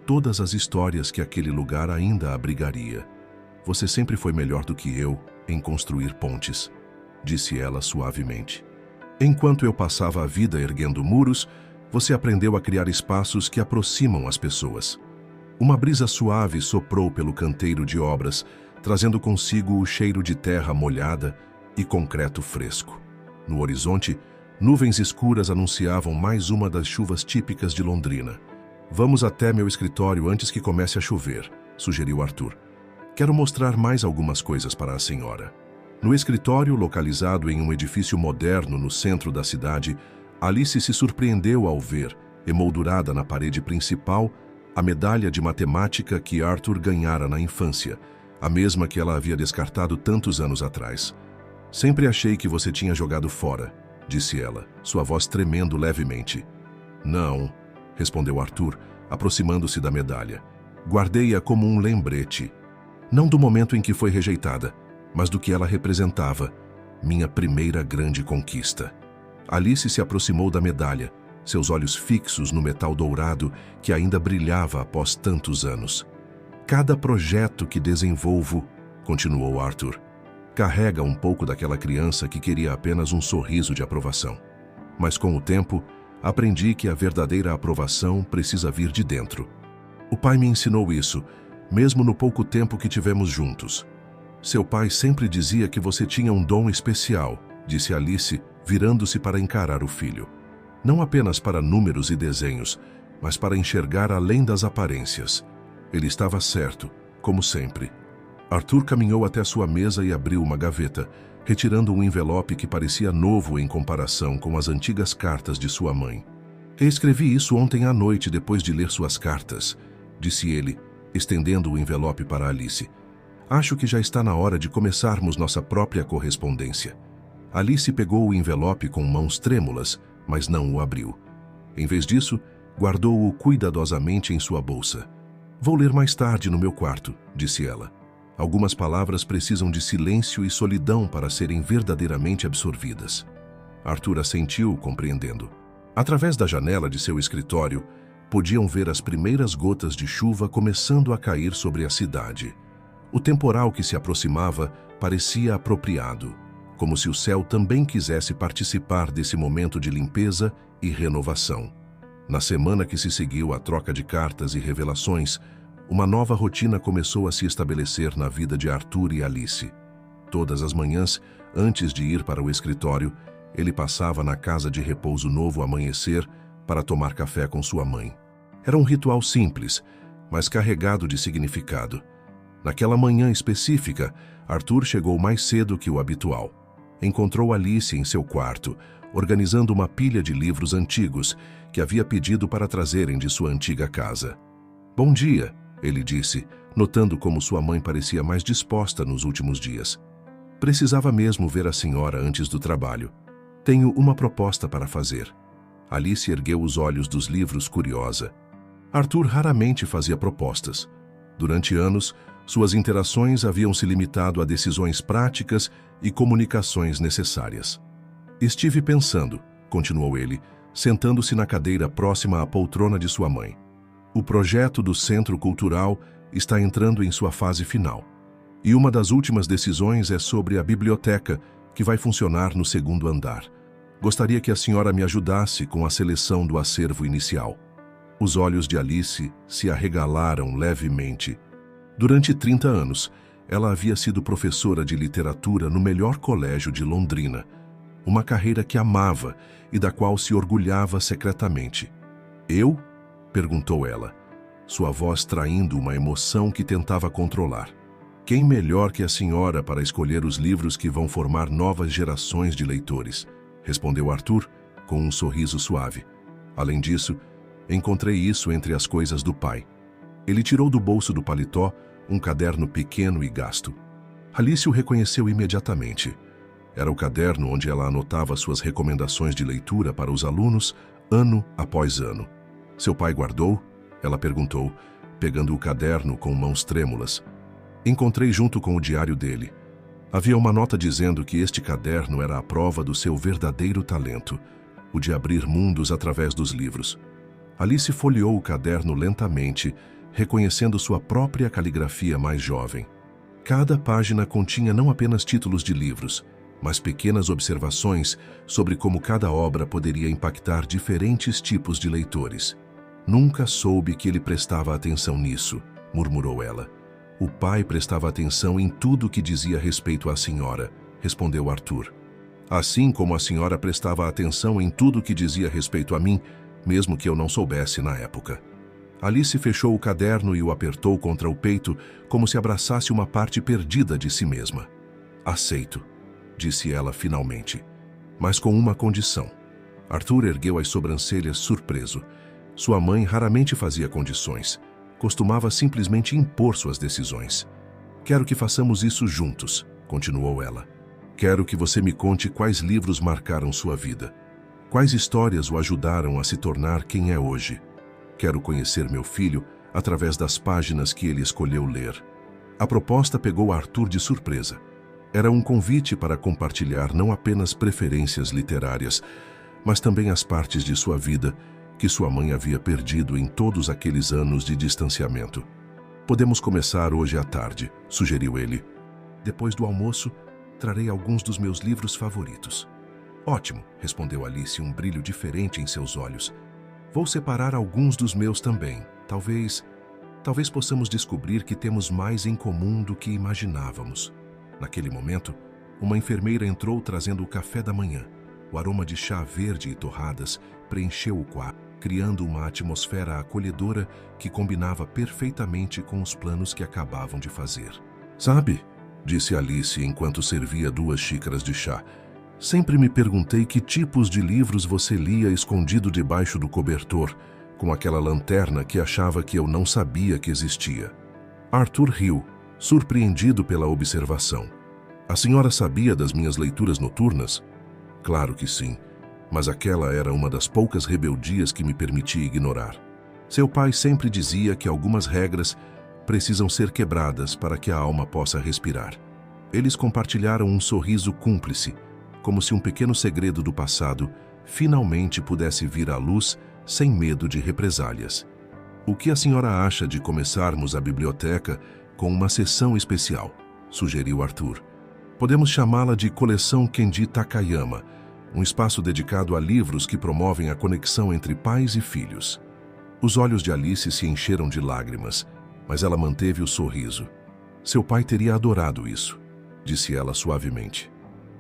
todas as histórias que aquele lugar ainda abrigaria. "Você sempre foi melhor do que eu em construir pontes", disse ela suavemente. "Enquanto eu passava a vida erguendo muros, você aprendeu a criar espaços que aproximam as pessoas." Uma brisa suave soprou pelo canteiro de obras, trazendo consigo o cheiro de terra molhada e concreto fresco. No horizonte, nuvens escuras anunciavam mais uma das chuvas típicas de Londrina. "Vamos até meu escritório antes que comece a chover", sugeriu Arthur. "Quero mostrar mais algumas coisas para a senhora." No escritório, localizado em um edifício moderno no centro da cidade, Alice se surpreendeu ao ver, emoldurada na parede principal, a medalha de matemática que Arthur ganhara na infância, a mesma que ela havia descartado tantos anos atrás. "Sempre achei que você tinha jogado fora", disse ela, sua voz tremendo levemente. "Não", respondeu Arthur, aproximando-se da medalha. "Guardei-a como um lembrete. Não do momento em que foi rejeitada, mas do que ela representava, minha primeira grande conquista." Alice se aproximou da medalha, seus olhos fixos no metal dourado que ainda brilhava após tantos anos. "Cada projeto que desenvolvo", continuou Arthur, "carrega um pouco daquela criança que queria apenas um sorriso de aprovação. Mas com o tempo, aprendi que a verdadeira aprovação precisa vir de dentro. O pai me ensinou isso, mesmo no pouco tempo que tivemos juntos." "Seu pai sempre dizia que você tinha um dom especial", disse Alice, virando-se para encarar o filho. "Não apenas para números e desenhos, mas para enxergar além das aparências." Ele estava certo, como sempre. Arthur caminhou até sua mesa e abriu uma gaveta, retirando um envelope que parecia novo em comparação com as antigas cartas de sua mãe. "Escrevi isso ontem à noite depois de ler suas cartas", disse ele, estendendo o envelope para Alice. "Acho que já está na hora de começarmos nossa própria correspondência." Alice pegou o envelope com mãos trêmulas, mas não o abriu. Em vez disso, guardou-o cuidadosamente em sua bolsa. "Vou ler mais tarde no meu quarto", disse ela. "Algumas palavras precisam de silêncio e solidão para serem verdadeiramente absorvidas." Arthur assentiu, compreendendo. Através da janela de seu escritório, podiam ver as primeiras gotas de chuva começando a cair sobre a cidade. O temporal que se aproximava parecia apropriado, como se o céu também quisesse participar desse momento de limpeza e renovação. Na semana que se seguiu à troca de cartas e revelações, uma nova rotina começou a se estabelecer na vida de Arthur e Alice. Todas as manhãs, antes de ir para o escritório, ele passava na casa de repouso Novo Amanhecer para tomar café com sua mãe. Era um ritual simples, mas carregado de significado. Naquela manhã específica, Arthur chegou mais cedo que o habitual. Encontrou Alice em seu quarto, organizando uma pilha de livros antigos que havia pedido para trazerem de sua antiga casa. "Bom dia", ele disse, notando como sua mãe parecia mais disposta nos últimos dias. "Precisava mesmo ver a senhora antes do trabalho. Tenho uma proposta para fazer." Alice ergueu os olhos dos livros curiosa. Arthur raramente fazia propostas. Durante anos, suas interações haviam se limitado a decisões práticas e comunicações necessárias. "Estive pensando", continuou ele, sentando-se na cadeira próxima à poltrona de sua mãe. "O projeto do Centro Cultural está entrando em sua fase final. E uma das últimas decisões é sobre a biblioteca, que vai funcionar no segundo andar. Gostaria que a senhora me ajudasse com a seleção do acervo inicial." Os olhos de Alice se arregalaram levemente. Durante 30 anos, ela havia sido professora de literatura no melhor colégio de Londrina, uma carreira que amava e da qual se orgulhava secretamente. "Eu?", perguntou ela, sua voz traindo uma emoção que tentava controlar. "Quem melhor que a senhora para escolher os livros que vão formar novas gerações de leitores?", respondeu Arthur, com um sorriso suave. "Além disso, encontrei isso entre as coisas do pai." Ele tirou do bolso do paletó um caderno pequeno e gasto. Alice o reconheceu imediatamente. Era o caderno onde ela anotava suas recomendações de leitura para os alunos, ano após ano. "Seu pai guardou?", ela perguntou, pegando o caderno com mãos trêmulas. "Encontrei junto com o diário dele. Havia uma nota dizendo que este caderno era a prova do seu verdadeiro talento, o de abrir mundos através dos livros." Alice folheou o caderno lentamente, reconhecendo sua própria caligrafia mais jovem. Cada página continha não apenas títulos de livros, mas pequenas observações sobre como cada obra poderia impactar diferentes tipos de leitores. "Nunca soube que ele prestava atenção nisso", murmurou ela. "O pai prestava atenção em tudo que dizia respeito à senhora", respondeu Arthur. "Assim como a senhora prestava atenção em tudo que dizia respeito a mim, mesmo que eu não soubesse na época." Alice fechou o caderno e o apertou contra o peito, como se abraçasse uma parte perdida de si mesma. "Aceito", disse ela finalmente, "mas com uma condição." Arthur ergueu as sobrancelhas surpreso. Sua mãe raramente fazia condições. Costumava simplesmente impor suas decisões. "Quero que façamos isso juntos", continuou ela. "Quero que você me conte quais livros marcaram sua vida. Quais histórias o ajudaram a se tornar quem é hoje. Quero conhecer meu filho através das páginas que ele escolheu ler." A proposta pegou Arthur de surpresa. Era um convite para compartilhar não apenas preferências literárias, mas também as partes de sua vida que sua mãe havia perdido em todos aqueles anos de distanciamento. "Podemos começar hoje à tarde", sugeriu ele. "Depois do almoço, trarei alguns dos meus livros favoritos." "Ótimo", respondeu Alice, um brilho diferente em seus olhos. "Vou separar alguns dos meus também. Talvez possamos descobrir que temos mais em comum do que imaginávamos." Naquele momento, uma enfermeira entrou trazendo o café da manhã. O aroma de chá verde e torradas preencheu o quarto, criando uma atmosfera acolhedora que combinava perfeitamente com os planos que acabavam de fazer. "Sabe", disse Alice enquanto servia 2 xícaras de chá, "sempre me perguntei que tipos de livros você lia escondido debaixo do cobertor, com aquela lanterna que achava que eu não sabia que existia." Arthur riu, surpreendido pela observação. "A senhora sabia das minhas leituras noturnas?" "Claro que sim, mas aquela era uma das poucas rebeldias que me permitia ignorar. Seu pai sempre dizia que algumas regras precisam ser quebradas para que a alma possa respirar." Eles compartilharam um sorriso cúmplice, como se um pequeno segredo do passado finalmente pudesse vir à luz sem medo de represálias. "O que a senhora acha de começarmos a biblioteca com uma sessão especial?", sugeriu Arthur. "Podemos chamá-la de Coleção Kenji Takayama, um espaço dedicado a livros que promovem a conexão entre pais e filhos. Os olhos de Alice se encheram de lágrimas, mas ela manteve o sorriso. Seu pai teria adorado isso, disse ela suavemente.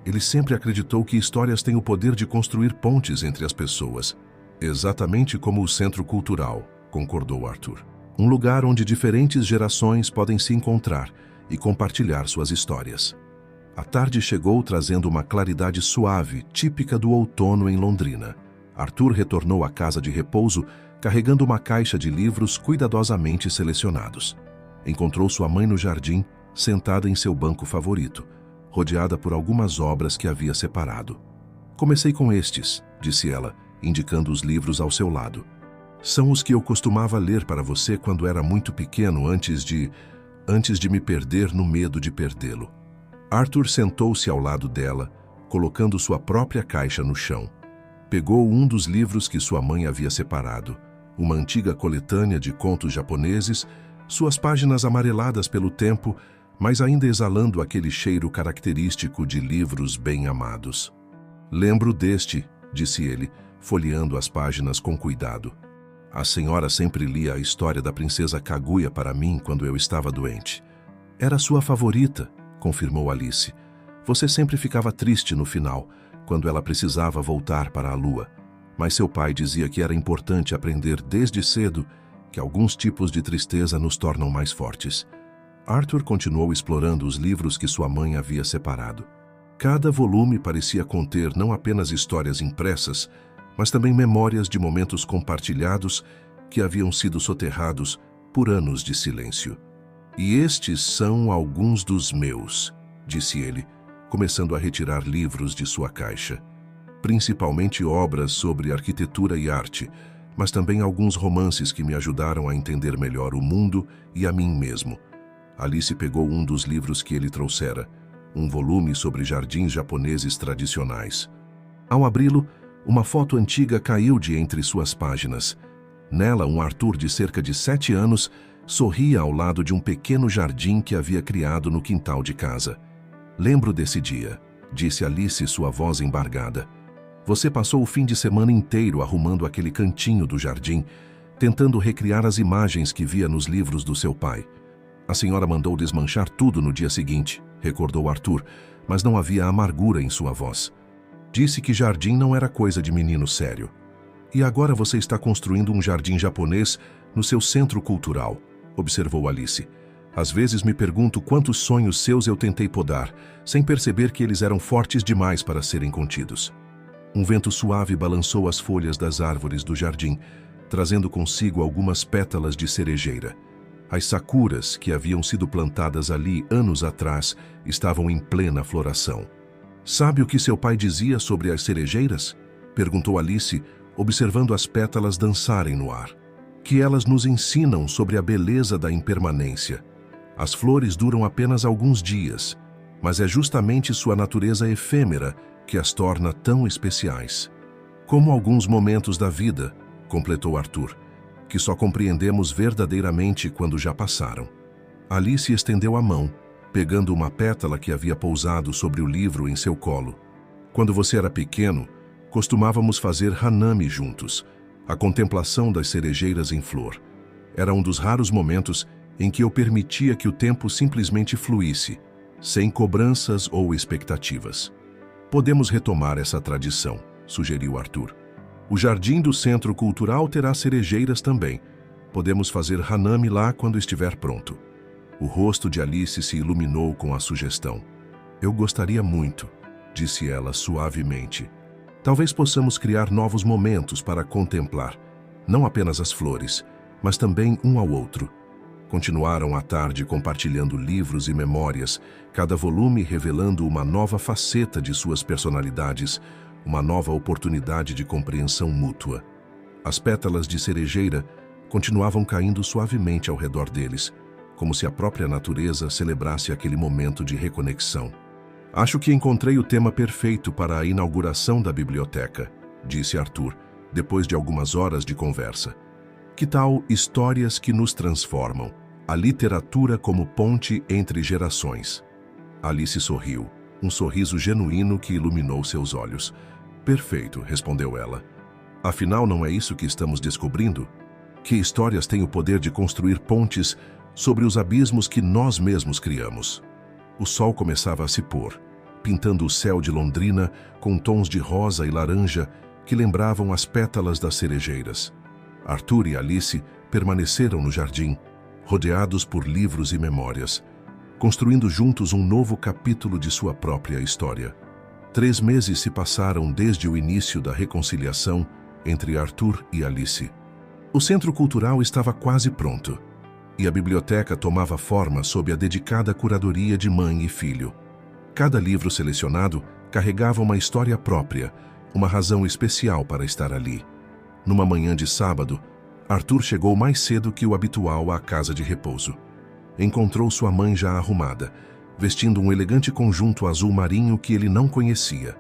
Ele sempre acreditou que histórias têm o poder de construir pontes entre as pessoas, exatamente como o Centro Cultural, concordou Arthur. Um lugar onde diferentes gerações podem se encontrar e compartilhar suas histórias. A tarde chegou trazendo uma claridade suave, típica do outono em Londrina. Arthur retornou à casa de repouso, carregando uma caixa de livros cuidadosamente selecionados. Encontrou sua mãe no jardim, sentada em seu banco favorito, rodeada por algumas obras que havia separado. Comecei com estes, disse ela, indicando os livros ao seu lado. São os que eu costumava ler para você quando era muito pequeno, antes de me perder no medo de perdê-lo. Arthur sentou-se ao lado dela, colocando sua própria caixa no chão. Pegou um dos livros que sua mãe havia separado, uma antiga coletânea de contos japoneses, suas páginas amareladas pelo tempo, mas ainda exalando aquele cheiro característico de livros bem amados. Lembro deste, disse ele, folheando as páginas com cuidado. A senhora sempre lia a história da princesa Kaguya para mim quando eu estava doente. Era sua favorita, confirmou Alice. Você sempre ficava triste no final, quando ela precisava voltar para a lua. Mas seu pai dizia que era importante aprender desde cedo que alguns tipos de tristeza nos tornam mais fortes. Arthur continuou explorando os livros que sua mãe havia separado. Cada volume parecia conter não apenas histórias impressas, mas também memórias de momentos compartilhados que haviam sido soterrados por anos de silêncio. E estes são alguns dos meus, disse ele, começando a retirar livros de sua caixa. Principalmente obras sobre arquitetura e arte, mas também alguns romances que me ajudaram a entender melhor o mundo e a mim mesmo. Alice pegou um dos livros que ele trouxera, um volume sobre jardins japoneses tradicionais. Ao abri-lo, uma foto antiga caiu de entre suas páginas. Nela, um Arthur de cerca de 7 anos sorria ao lado de um pequeno jardim que havia criado no quintal de casa. Lembro desse dia, disse Alice, sua voz embargada. Você passou o fim de semana inteiro arrumando aquele cantinho do jardim, tentando recriar as imagens que via nos livros do seu pai. A senhora mandou desmanchar tudo no dia seguinte, recordou Arthur, mas não havia amargura em sua voz. Disse que jardim não era coisa de menino sério. E agora você está construindo um jardim japonês no seu centro cultural, observou Alice. Às vezes me pergunto quantos sonhos seus eu tentei podar, sem perceber que eles eram fortes demais para serem contidos. Um vento suave balançou as folhas das árvores do jardim, trazendo consigo algumas pétalas de cerejeira. As sakuras, que haviam sido plantadas ali anos atrás, estavam em plena floração. Sabe o que seu pai dizia sobre as cerejeiras? Perguntou Alice, observando as pétalas dançarem no ar. Que elas nos ensinam sobre a beleza da impermanência. As flores duram apenas alguns dias, mas é justamente sua natureza efêmera que as torna tão especiais. Como alguns momentos da vida, completou Arthur, que só compreendemos verdadeiramente quando já passaram. Alice estendeu a mão, pegando uma pétala que havia pousado sobre o livro em seu colo. Quando você era pequeno, costumávamos fazer hanami juntos, a contemplação das cerejeiras em flor. Era um dos raros momentos em que eu permitia que o tempo simplesmente fluísse, sem cobranças ou expectativas. Podemos retomar essa tradição, sugeriu Arthur. O jardim do Centro Cultural terá cerejeiras também. Podemos fazer hanami lá quando estiver pronto. O rosto de Alice se iluminou com a sugestão. Eu gostaria muito, disse ela suavemente. Talvez possamos criar novos momentos para contemplar, não apenas as flores, mas também um ao outro. Continuaram a tarde compartilhando livros e memórias, cada volume revelando uma nova faceta de suas personalidades, uma nova oportunidade de compreensão mútua. As pétalas de cerejeira continuavam caindo suavemente ao redor deles, como se a própria natureza celebrasse aquele momento de reconexão. Acho que encontrei o tema perfeito para a inauguração da biblioteca, disse Arthur, depois de algumas horas de conversa. Que tal histórias que nos transformam? A literatura como ponte entre gerações. Alice sorriu, um sorriso genuíno que iluminou seus olhos. Perfeito, respondeu ela. Afinal, não é isso que estamos descobrindo? Que histórias têm o poder de construir pontes sobre os abismos que nós mesmos criamos. O sol começava a se pôr, pintando o céu de Londrina com tons de rosa e laranja que lembravam as pétalas das cerejeiras. Arthur e Alice permaneceram no jardim, rodeados por livros e memórias, construindo juntos um novo capítulo de sua própria história. 3 meses se passaram desde o início da reconciliação entre Arthur e Alice. O centro cultural estava quase pronto, e a biblioteca tomava forma sob a dedicada curadoria de mãe e filho. Cada livro selecionado carregava uma história própria, uma razão especial para estar ali. Numa manhã de sábado, Arthur chegou mais cedo que o habitual à casa de repouso. Encontrou sua mãe já arrumada, vestindo um elegante conjunto azul marinho que ele não conhecia.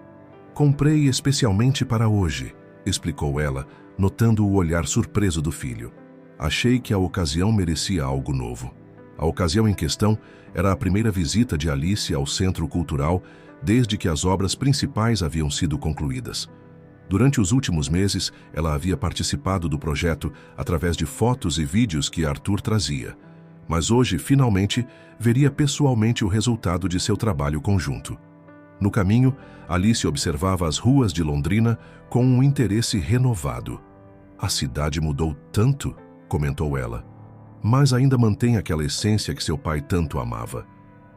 "Comprei especialmente para hoje", explicou ela, notando o olhar surpreso do filho. "Achei que a ocasião merecia algo novo." A ocasião em questão era a primeira visita de Alice ao Centro Cultural desde que as obras principais haviam sido concluídas. Durante os últimos meses, ela havia participado do projeto através de fotos e vídeos que Arthur trazia. Mas hoje, finalmente, veria pessoalmente o resultado de seu trabalho conjunto. No caminho, Alice observava as ruas de Londrina com um interesse renovado. "A cidade mudou tanto", comentou ela, "mas ainda mantém aquela essência que seu pai tanto amava."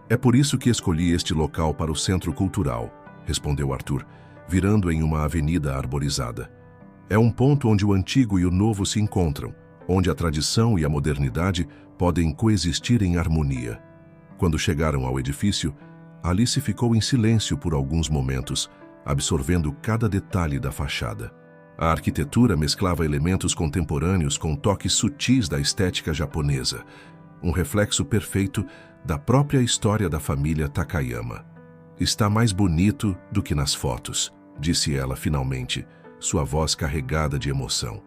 "É por isso que escolhi este local para o Centro Cultural", respondeu Arthur, virando em uma avenida arborizada. "É um ponto onde o antigo e o novo se encontram, onde a tradição e a modernidade podem coexistir em harmonia." Quando chegaram ao edifício, Alice ficou em silêncio por alguns momentos, absorvendo cada detalhe da fachada. A arquitetura mesclava elementos contemporâneos com toques sutis da estética japonesa, um reflexo perfeito da própria história da família Takayama. "Está mais bonito do que nas fotos", disse ela finalmente, sua voz carregada de emoção.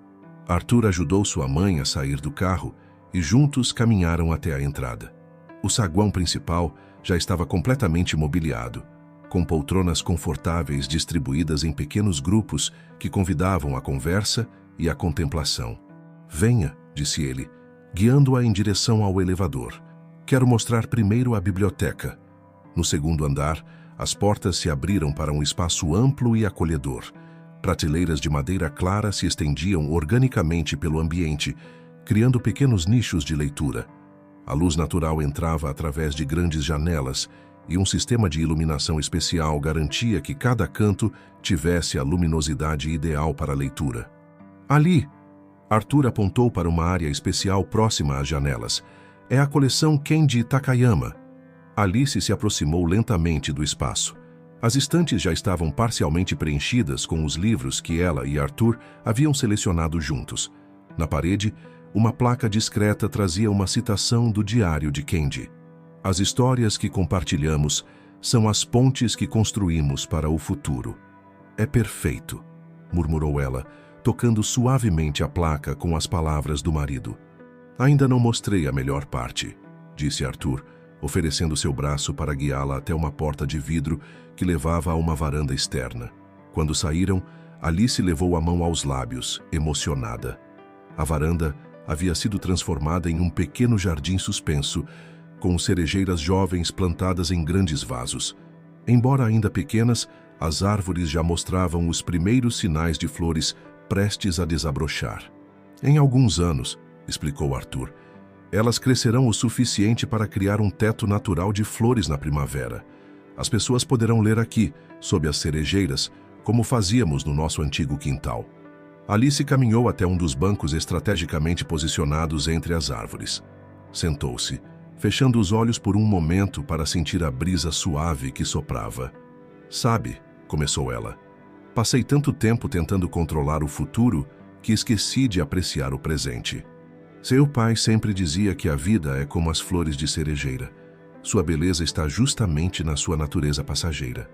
Arthur ajudou sua mãe a sair do carro e juntos caminharam até a entrada. O saguão principal já estava completamente mobiliado, com poltronas confortáveis distribuídas em pequenos grupos que convidavam a conversa e a contemplação. "Venha", disse ele, guiando-a em direção ao elevador. "Quero mostrar primeiro a biblioteca." No segundo andar, as portas se abriram para um espaço amplo e acolhedor. Prateleiras de madeira clara se estendiam organicamente pelo ambiente, criando pequenos nichos de leitura. A luz natural entrava através de grandes janelas e um sistema de iluminação especial garantia que cada canto tivesse a luminosidade ideal para a leitura. "Ali", Arthur apontou para uma área especial próxima às janelas. "É a coleção Kenji Takayama." Alice se aproximou lentamente do espaço. As estantes já estavam parcialmente preenchidas com os livros que ela e Arthur haviam selecionado juntos. Na parede, uma placa discreta trazia uma citação do diário de Kenji. "As histórias que compartilhamos são as pontes que construímos para o futuro." "É perfeito", murmurou ela, tocando suavemente a placa com as palavras do marido. "Ainda não mostrei a melhor parte", disse Arthur, oferecendo seu braço para guiá-la até uma porta de vidro que levava a uma varanda externa. Quando saíram, Alice levou a mão aos lábios, emocionada. A varanda havia sido transformada em um pequeno jardim suspenso, com cerejeiras jovens plantadas em grandes vasos. Embora ainda pequenas, as árvores já mostravam os primeiros sinais de flores prestes a desabrochar. "Em alguns anos", explicou Arthur, "elas crescerão o suficiente para criar um teto natural de flores na primavera. As pessoas poderão ler aqui, sob as cerejeiras, como fazíamos no nosso antigo quintal." Alice caminhou até um dos bancos estrategicamente posicionados entre as árvores. Sentou-se, fechando os olhos por um momento para sentir a brisa suave que soprava. "Sabe", começou ela, "passei tanto tempo tentando controlar o futuro que esqueci de apreciar o presente. Seu pai sempre dizia que a vida é como as flores de cerejeira. Sua beleza está justamente na sua natureza passageira."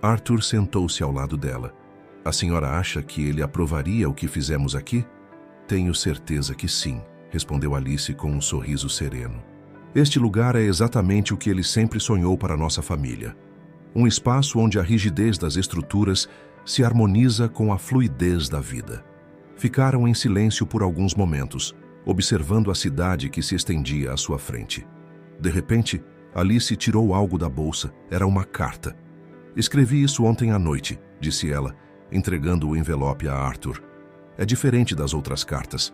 Arthur sentou-se ao lado dela. "A senhora acha que ele aprovaria o que fizemos aqui?" "Tenho certeza que sim", respondeu Alice com um sorriso sereno. "Este lugar é exatamente o que ele sempre sonhou para nossa família. Um espaço onde a rigidez das estruturas se harmoniza com a fluidez da vida. Ficaram em silêncio por alguns momentos, observando a cidade que se estendia à sua frente. De repente, Alice tirou algo da bolsa. Era uma carta. "Escrevi isso ontem à noite", disse ela, entregando o envelope a Arthur. "É diferente das outras cartas.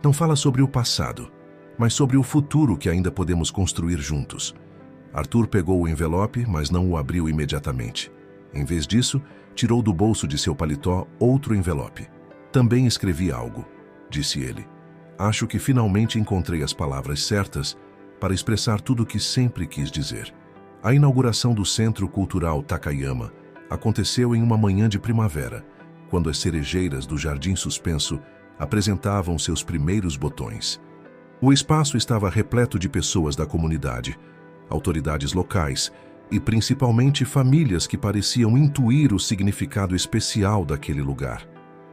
Não fala sobre o passado, mas sobre o futuro que ainda podemos construir juntos." Arthur pegou o envelope, mas não o abriu imediatamente. Em vez disso, tirou do bolso de seu paletó outro envelope. "Também escrevi algo", disse ele. "Acho que finalmente encontrei as palavras certas para expressar tudo o que sempre quis dizer." A inauguração do Centro Cultural Takayama aconteceu em uma manhã de primavera, quando as cerejeiras do Jardim Suspenso apresentavam seus primeiros botões. O espaço estava repleto de pessoas da comunidade, autoridades locais e principalmente famílias que pareciam intuir o significado especial daquele lugar.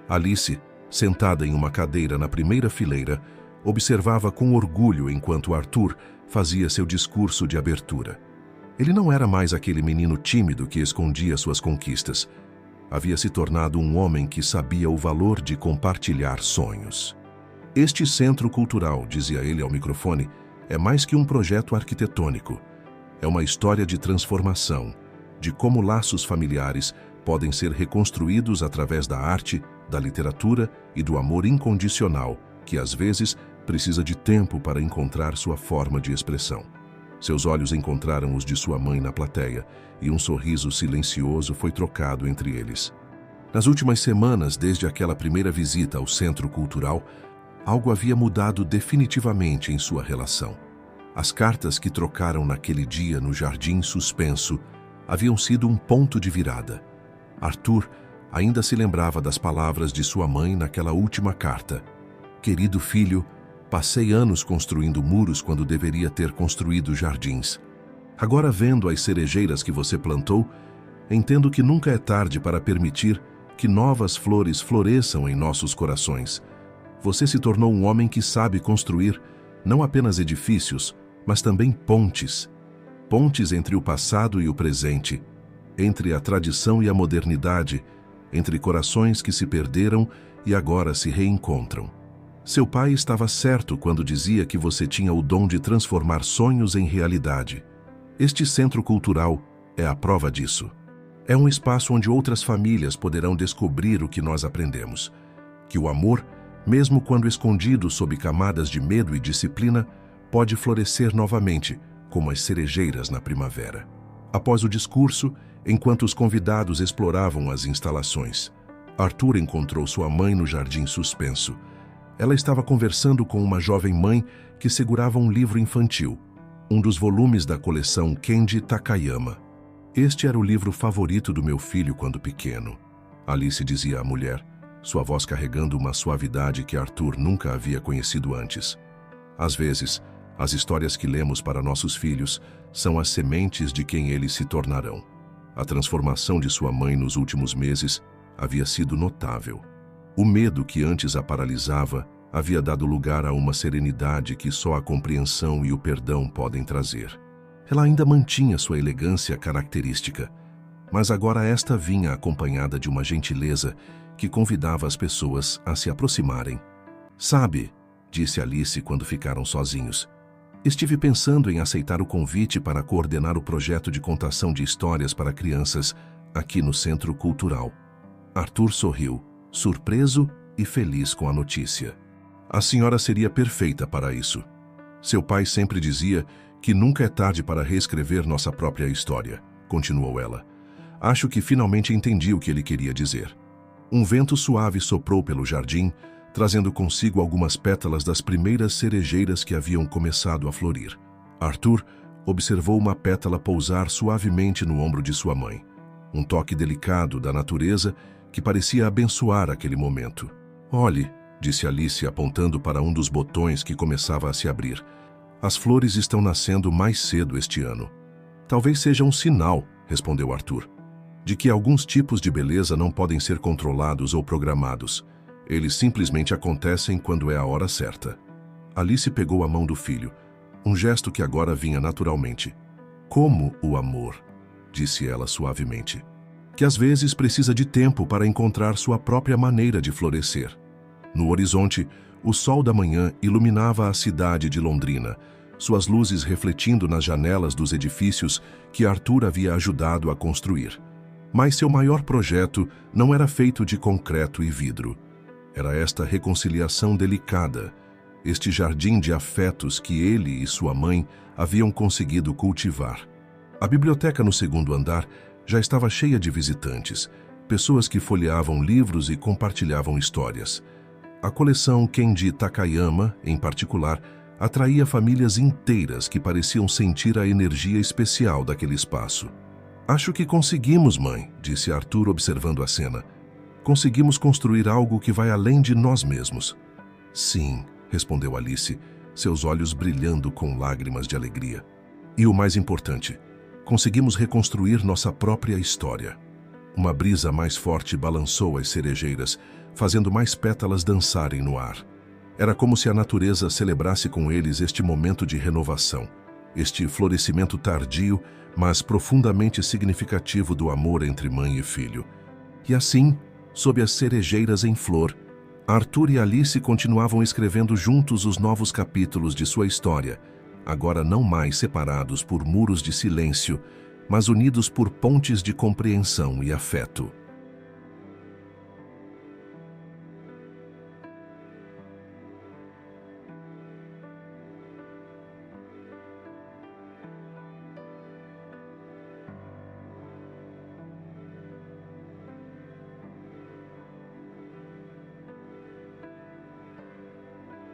Alice, sentada em uma cadeira na primeira fileira, observava com orgulho enquanto Arthur fazia seu discurso de abertura. Ele não era mais aquele menino tímido que escondia suas conquistas. Havia se tornado um homem que sabia o valor de compartilhar sonhos. "Este centro cultural", dizia ele ao microfone, "é mais que um projeto arquitetônico. É uma história de transformação, de como laços familiares podem ser reconstruídos através da arte, da literatura e do amor incondicional, que às vezes precisa de tempo para encontrar sua forma de expressão." Seus olhos encontraram os de sua mãe na plateia e um sorriso silencioso foi trocado entre eles. Nas últimas semanas, desde aquela primeira visita ao centro cultural, algo havia mudado definitivamente em sua relação. As cartas que trocaram naquele dia no Jardim Suspenso haviam sido um ponto de virada. Arthur ainda se lembrava das palavras de sua mãe naquela última carta. "Querido filho, passei anos construindo muros quando deveria ter construído jardins. Agora, vendo as cerejeiras que você plantou, entendo que nunca é tarde para permitir que novas flores floresçam em nossos corações. Você se tornou um homem que sabe construir não apenas edifícios, mas também pontes. Pontes entre o passado e o presente, entre a tradição e a modernidade, entre corações que se perderam e agora se reencontram. Seu pai estava certo quando dizia que você tinha o dom de transformar sonhos em realidade. Este centro cultural é a prova disso. É um espaço onde outras famílias poderão descobrir o que nós aprendemos. Que o amor, mesmo quando escondido sob camadas de medo e disciplina, pode florescer novamente, como as cerejeiras na primavera." Após o discurso, enquanto os convidados exploravam as instalações, Arthur encontrou sua mãe no Jardim Suspenso. Ela estava conversando com uma jovem mãe que segurava um livro infantil, um dos volumes da coleção Kenji Takayama. "Este era o livro favorito do meu filho quando pequeno", Alice dizia à mulher, sua voz carregando uma suavidade que Arthur nunca havia conhecido antes. "Às vezes, as histórias que lemos para nossos filhos são as sementes de quem eles se tornarão." A transformação de sua mãe nos últimos meses havia sido notável. O medo que antes a paralisava havia dado lugar a uma serenidade que só a compreensão e o perdão podem trazer. Ela ainda mantinha sua elegância característica, mas agora esta vinha acompanhada de uma gentileza que convidava as pessoas a se aproximarem. "Sabe", disse Alice quando ficaram sozinhos, "estive pensando em aceitar o convite para coordenar o projeto de contação de histórias para crianças aqui no Centro Cultural." Arthur sorriu, surpreso e feliz com a notícia. "A senhora seria perfeita para isso. Seu pai sempre dizia que nunca é tarde para reescrever nossa própria história", continuou ela. "Acho que finalmente entendi o que ele queria dizer." Um vento suave soprou pelo jardim, trazendo consigo algumas pétalas das primeiras cerejeiras que haviam começado a florir. Arthur observou uma pétala pousar suavemente no ombro de sua mãe. Um toque delicado da natureza que parecia abençoar aquele momento. "Olhe", disse Alice apontando para um dos botões que começava a se abrir. "As flores estão nascendo mais cedo este ano." "Talvez seja um sinal", respondeu Arthur, "de que alguns tipos de beleza não podem ser controlados ou programados. Eles simplesmente acontecem quando é a hora certa." Alice pegou a mão do filho, um gesto que agora vinha naturalmente. "Como o amor", disse ela suavemente. que às vezes precisa de tempo para encontrar sua própria maneira de florescer. No horizonte, o sol da manhã iluminava a cidade de Londrina, suas luzes refletindo nas janelas dos edifícios que Arthur havia ajudado a construir. Mas seu maior projeto não era feito de concreto e vidro. Era esta reconciliação delicada, este jardim de afetos que ele e sua mãe haviam conseguido cultivar. A biblioteca no segundo andar já estava cheia de visitantes, pessoas que folheavam livros e compartilhavam histórias. A coleção Kenji Takayama, em particular, atraía famílias inteiras que pareciam sentir a energia especial daquele espaço. "Acho que conseguimos, mãe", disse Arthur observando a cena. "Conseguimos construir algo que vai além de nós mesmos." "Sim", respondeu Alice, seus olhos brilhando com lágrimas de alegria. "E o mais importante, conseguimos reconstruir nossa própria história." Uma brisa mais forte balançou as cerejeiras, fazendo mais pétalas dançarem no ar. Era como se a natureza celebrasse com eles este momento de renovação, este florescimento tardio, mas profundamente significativo do amor entre mãe e filho. E assim, sob as cerejeiras em flor, Arthur e Alice continuavam escrevendo juntos os novos capítulos de sua história, agora não mais separados por muros de silêncio, mas unidos por pontes de compreensão e afeto.